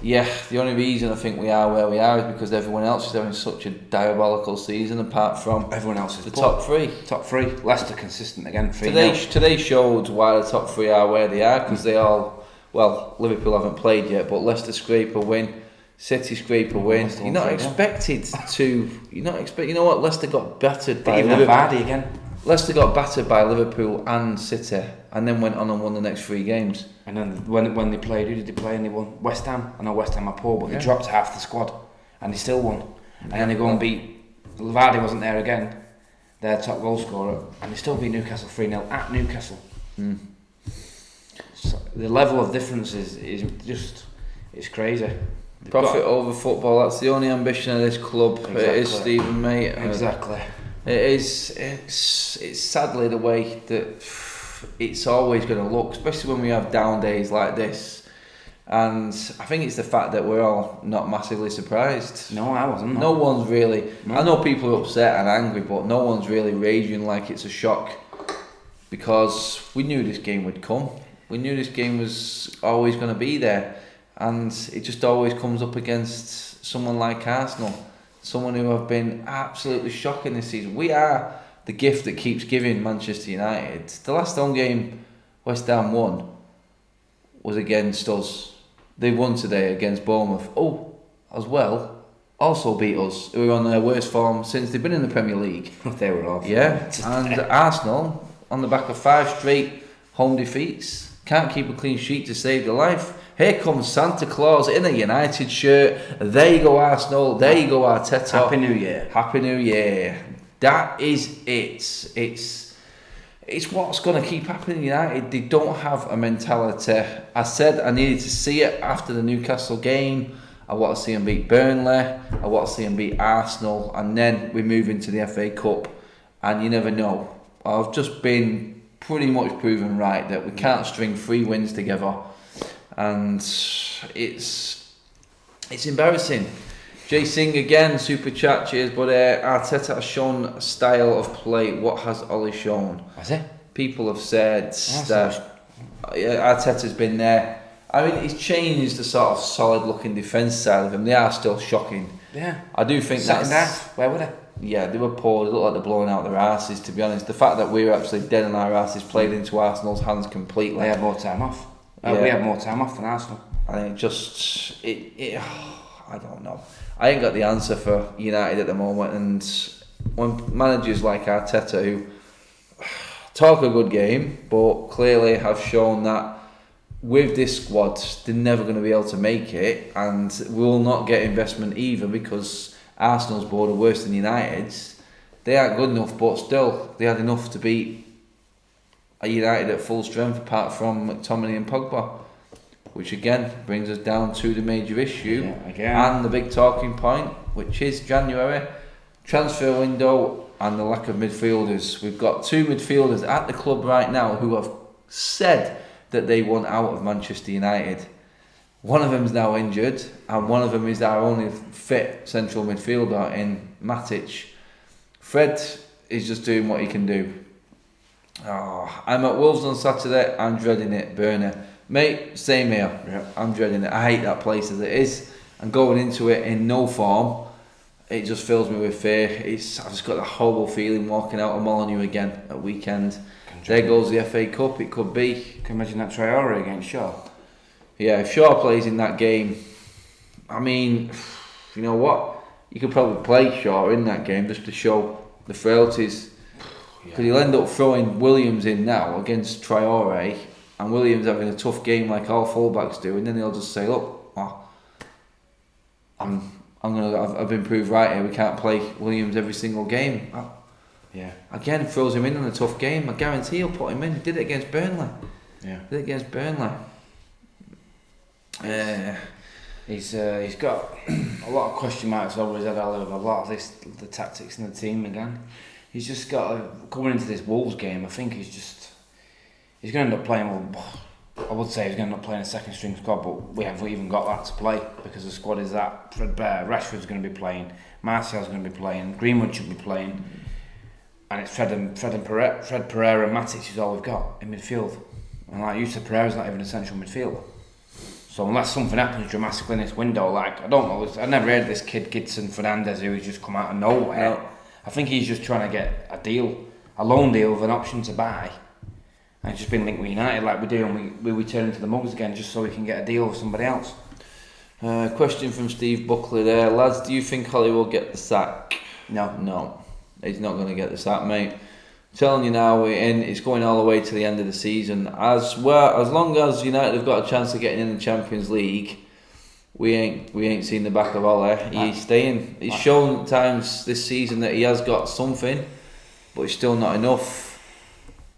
yeah, the only reason I think we are where we are is because everyone else is having such a diabolical season. Apart from everyone else is the top three. Top three. Leicester consistent again. Today showed why the top three are where they are, because they all, well, Liverpool haven't played yet, but Leicester scrape a win. City scrape a win. You're not expected to. You know what? Leicester got battered by Liverpool. Vardy again. Leicester got battered by Liverpool and City, and then went on and won the next 3 games. And then when they played, who did they play? And they won West Ham. I know West Ham are poor, but they dropped half the squad, and they still won. And then they go and beat. Vardy wasn't there again, their top goal scorer, and they still beat Newcastle 3-0 at Newcastle. So the level of difference is just, it's crazy. Profit over football, that's the only ambition of this club. Exactly. It is, Stephen, mate. Exactly. It is. It's sadly the way that it's always going to look, especially when we have down days like this. And I think it's the fact that we're all not massively surprised. No, I wasn't. No one's really. No. I know people are upset and angry, but no one's really raging like it's a shock, because we knew this game would come. We knew this game was always going to be there. And it just always comes up against someone like Arsenal, someone who have been absolutely shocking this season. We are the gift that keeps giving Manchester United. The last home game West Ham won was against us. They won today against Bournemouth. Oh, as well, also beat us, who were on their worst form since they've been in the Premier League. They were off. Yeah, and Arsenal, on the back of 5 straight home defeats, can't keep a clean sheet to save their life. Here comes Santa Claus in a United shirt. There you go, Arsenal. There you go, Arteta. Happy New Year. Happy New Year. That is it. It's what's going to keep happening. United, they don't have a mentality. I said I needed to see it after the Newcastle game. I want to see them beat Burnley. I want to see them beat Arsenal. And then we move into the FA Cup. And you never know. I've just been pretty much proven right that we can't string 3 wins together. And it's embarrassing. Jay Singh again, super chat, cheers. But Arteta has shown a style of play. What has Ollie shown? Has it? People have said that Arteta's been there. I mean, he's changed the sort of solid-looking defence side of him. They are still shocking. Yeah. I do think second half, where were they? Yeah, they were poor. They looked like they're blowing out their asses, to be honest. The fact that we were actually dead on our asses played into Arsenal's hands completely. They had more time off. We had more time off than Arsenal. I think I don't know. I ain't got the answer for United at the moment, and when managers like Arteta, who talk a good game, but clearly have shown that with this squad they're never going to be able to make it, and will not get investment either because Arsenal's board are worse than United's. They aren't good enough, but still they had enough to beat a United at full strength, apart from McTominay and Pogba, which again brings us down to the major issue and the big talking point, which is January transfer window and the lack of midfielders. We've got 2 midfielders at the club right now who have said that they want out of Manchester United. One of them's now injured, and one of them is our only fit central midfielder in Matic. Fred is just doing what he can do. Oh, I'm at Wolves on Saturday. I'm dreading it, Burner. Mate, same here. Yeah. I'm dreading it. I hate that place as it is. And going into it in no form, it just fills me with fear. I've just got a horrible feeling walking out of Molineux again at weekend. There goes the FA Cup. It could be. Can you imagine that Traore against Shaw? Yeah, if Shaw plays in that game, I mean, you know what? You could probably play Shaw in that game just to show the frailties. Because he'll end up throwing Williams in now against Traore, and Williams having a tough game like all fullbacks do, and then he'll just say, "Look, I've been proved right here. We can't play Williams every single game." Again, throws him in on a tough game. I guarantee he'll put him in. He did it against Burnley. He's got a lot of question marks over his head all over a lot of the tactics in the team again. He's just got coming into this Wolves game. I think he's going to end up playing. I would say he's going to end up playing a second string squad, but we haven't even got that to play because the squad is that. Rashford's going to be playing, Martial's going to be playing, Greenwood should be playing, and it's Fred Pereira and Matic is all we've got in midfield. And like you said, Pereira's not even a central midfielder. So unless something happens dramatically in this window, like I don't know, I never heard of this kid Gidson Fernandez who's just come out of nowhere. No. I think he's just trying to get a loan deal with an option to buy. And it's just been linked with United like we do, and we return to the mugs again just so we can get a deal with somebody else. Question from Steve Buckley there. Lads, do you think Holly will get the sack? No. He's not going to get the sack, mate. I'm telling you now, it's going all the way to the end of the season. As long as United have got a chance of getting in the Champions League, we ain't seen the back of Ole. He's staying. He's shown at times this season that he has got something, but it's still not enough.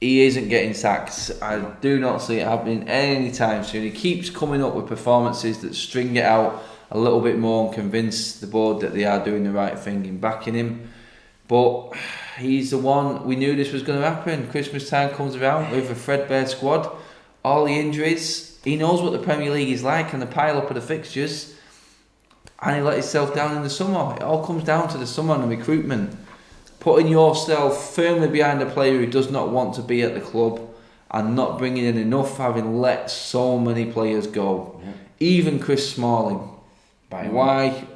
He isn't getting sacked. I do not see it happening anytime soon. He keeps coming up with performances that string it out a little bit more and convince the board that they are doing the right thing in backing him. But he's the one, we knew this was going to happen. Christmas time comes around with a threadbare squad, all the injuries. He knows what the Premier League is like and the pile up of the fixtures, and he let himself down in the summer. It all comes down to the summer and the recruitment. Putting yourself firmly behind a player who does not want to be at the club and not bringing in enough, having let so many players go. Yeah. Even Chris Smalling. Why?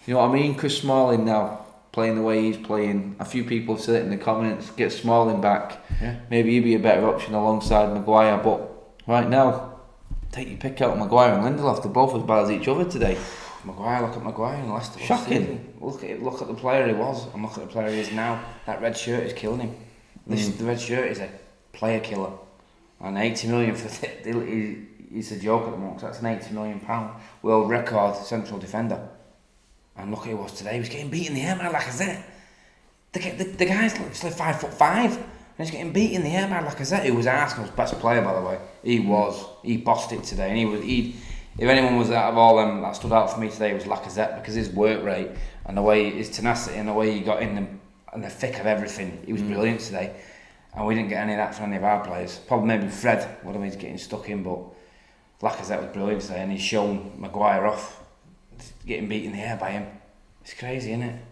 You know what I mean? Chris Smalling now, playing the way he's playing. A few people have said it in the comments, get Smalling back. Yeah. Maybe he'd be a better option alongside Maguire. But right now, take your pick out Maguire and Lindelof. They're both as bad as each other today. Maguire, look at Maguire in Leicester. Shocking. Look at the player he was and look at the player he is now. That red shirt is killing him. The red shirt is a player killer. And 80 million for it's a joke at the moment. That's an £80 million world record central defender. And look at he was today. He was getting beat in the air by Lacazette. The guy's like 5'5", and he's getting beat in the air by Lacazette, who was Arsenal's best player, by the way. He bossed it today, and if anyone was out of all them that stood out for me today, it was Lacazette, because his work rate and the way his tenacity and the way he got in the thick of everything, he was brilliant today. And we didn't get any of that from any of our players. Probably maybe Fred, what I mean, he's getting stuck in, but Lacazette was brilliant today, and he's shown Maguire off, getting beat in the air by him. It's crazy, isn't it?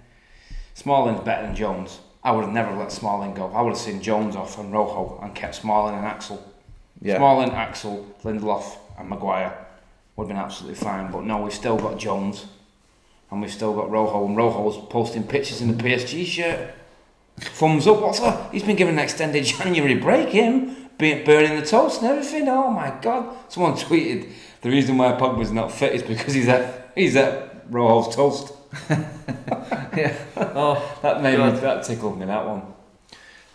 Smalling's better than Jones. I would have never let Smalling go. I would have seen Jones off and Rojo and kept Smalling and Axel. Yeah. Smalling, Axel, Lindelof and Maguire would have been absolutely fine, but no, we've still got Jones and we've still got Rojo, and Rojo's posting pictures in the PSG shirt. Thumbs up, what's that? He's been given an extended January break, him burning the toast and everything. Oh my god. Someone tweeted the reason why Pogba's not fit is because he's at Rojo's toast. Yeah. Oh, that tickled me, that one.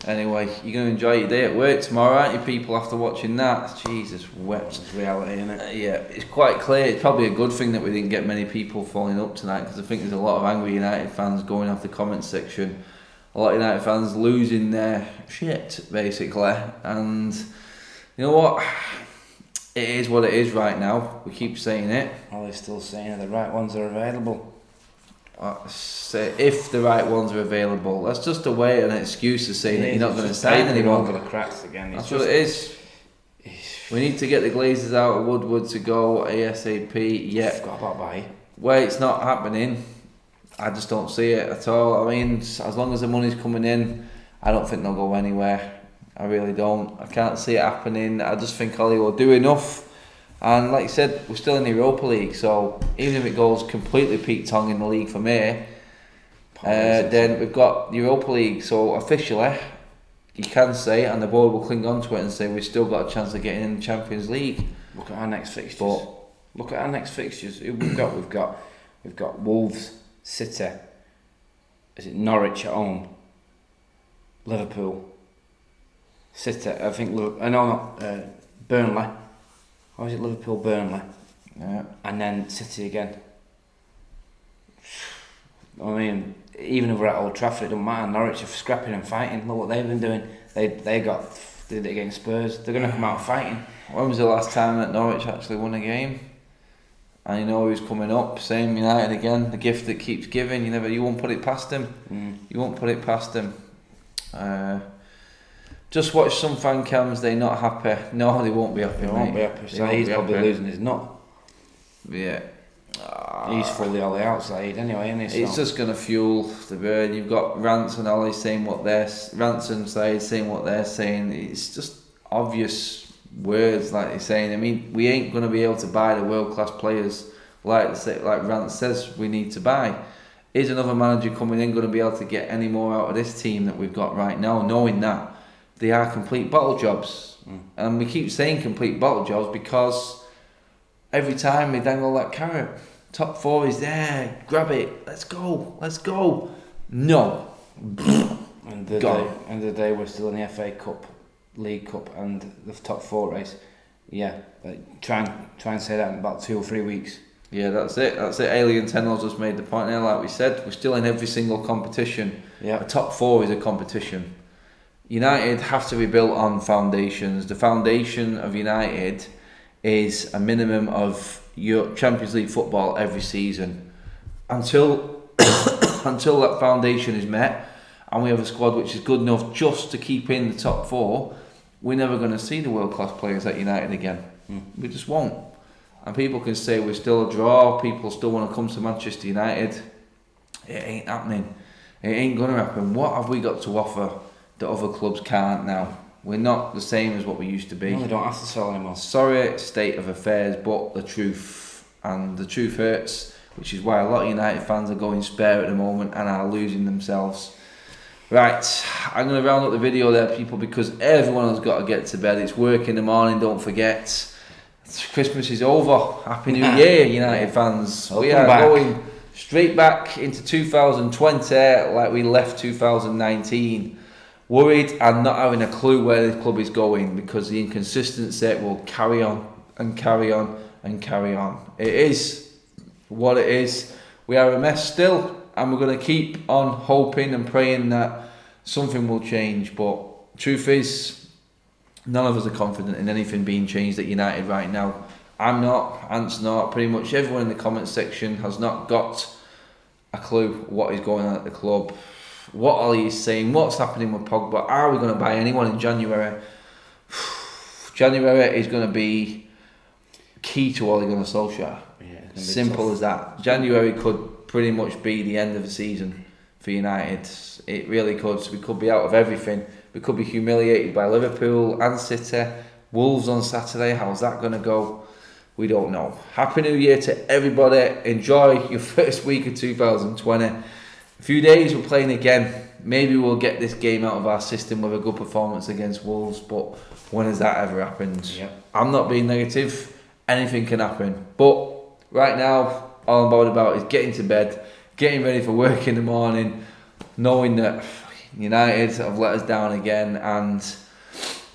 Anyway, you're going to enjoy your day at work tomorrow, aren't you, people, after watching that? Jesus wept. It's reality, isn't it? Yeah, it's quite clear. It's probably a good thing that we didn't get many people following up tonight, because I think there's a lot of angry United fans going off the comment section. A lot of United fans losing their shit, basically. And you know what? It is what it is right now. We keep saying it. Well, they're still saying the right ones are available. If the right ones are available, that's just a way and an excuse to say that you're not going to sign anyone. Over the cracks again. That's what it is. We need to get the Glazers out of Woodward to go ASAP. Yeah. Forgot about Bailly. Well, it's not happening. I just don't see it at all. I mean, as long as the money's coming in, I don't think they'll go anywhere. I really don't. I can't see it happening. I just think Ollie will do enough. And like you said, we're still in the Europa League, so even if it goes completely peak-tongue in the league from here, then we've got the Europa League. So officially, you can say, and the board will cling on to it and say, we've still got a chance of getting in the Champions League. Look at our next fixtures. Who we've got? We've got Wolves, City. Is it Norwich at home? Liverpool. City. I think. Burnley. Or is it Liverpool, Burnley? Yeah. And then City again. I mean, even if we're at Old Trafford, it doesn't matter. Norwich are scrapping and fighting. Look what they've been doing. They did it against Spurs. They're going to come out fighting. When was the last time that Norwich actually won a game? and you know who's coming up. Same United again, the gift that keeps giving. You won't put it past him. You won't put it past him. Just watch some fan cams. They're not happy. No, they won't be happy. They won't be happy. So he's probably losing his nut. Yeah. He's fully on the outside anyway, isn't he? It's just going to fuel the burn. You've got Rance and Ollie saying what Rance and Said saying what they're saying. It's just obvious words like they're saying. I mean, we ain't going to be able to buy the world class players like Rance says we need to buy. Is another manager coming in going to be able to get any more out of this team that we've got right now, knowing that they are complete bottle jobs? And we keep saying complete bottle jobs because every time we dangle that carrot, top 4 is there, grab it, let's go. No. And the day we're still in the FA Cup, League Cup and the top 4 race. Yeah, try and say that in about 2 or 3 weeks. Yeah, that's it. Alien Tennos just made the point there. Like we said, we're still in every single competition. Yeah. A top 4 is a competition. United have to be built on foundations. The foundation of United is a minimum of your Champions League football every season. Until that foundation is met, and we have a squad which is good enough just to keep in the top 4, we're never going to see the world class players at United again. We just won't. And people can say we're still a draw, people still want to come to Manchester United. It ain't happening. It ain't going to happen. What have we got to offer that other clubs can't now? We're not the same as what we used to be. No, they don't have to sell anymore. Sorry state of affairs, but the truth. And the truth hurts, which is why a lot of United fans are going spare at the moment and are losing themselves. Right, I'm going to round up the video there, people, because everyone has got to get to bed. It's work in the morning, don't forget. Christmas is over. Happy New Year, United fans. We are going straight back into 2020 like we left 2019. Worried and not having a clue where this club is going because the inconsistency will carry on and carry on and carry on. It is what it is. We are a mess still, and we're going to keep on hoping and praying that something will change. But truth is, none of us are confident in anything being changed at United right now. I'm not, Ant's not, pretty much everyone in the comments section has not got a clue what is going on at the club, what Ollie is saying, what's happening with Pogba. Are we going to buy anyone in January? January is going to be key to Ole Gunnar Solskjaer. Yeah, simple as that. January could pretty much be the end of the season for United. It really could. We could be out of everything. We could be humiliated by Liverpool and City. Wolves on Saturday. How's that going to go? We don't know. Happy New Year to everybody. Enjoy your first week of 2020. A few days we're playing again. Maybe we'll get this game out of our system with a good performance against Wolves, but when has that ever happened? Yep. I'm not being negative. Anything can happen. But right now, all I'm bothered about is getting to bed, getting ready for work in the morning, knowing that United have let us down again, and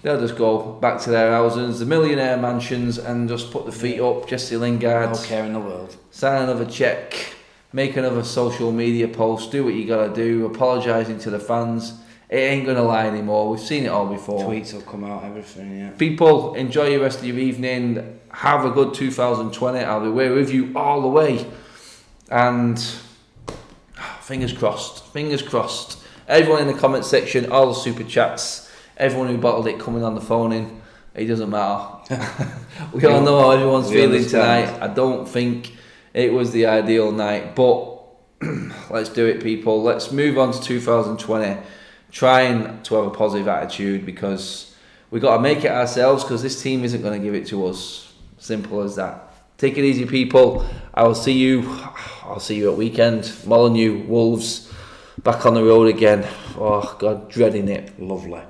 they'll just go back to their houses, the millionaire mansions, and just put the feet up. Jesse Lingard, no care in the world. Sign another check, make another social media post, do what you gotta do, apologising to the fans. It ain't gonna lie anymore. We've seen it all before. Tweets will come out, everything, yeah. People, enjoy your rest of your evening. Have a good 2020. I'll be with you all the way. And fingers crossed. Fingers crossed. Everyone in the comment section, all the super chats, everyone who bottled it coming on the phone in, it doesn't matter. We all know how everyone's feeling tonight. I don't think it was the ideal night, but let's do it, people. Let's move on to 2020. Trying to have a positive attitude, because we got to make it ourselves, because this team isn't going to give it to us. Simple as that. Take it easy, people. I'll see you at weekend. Molyneux, Wolves, back on the road again. Oh God, dreading it. Lovely.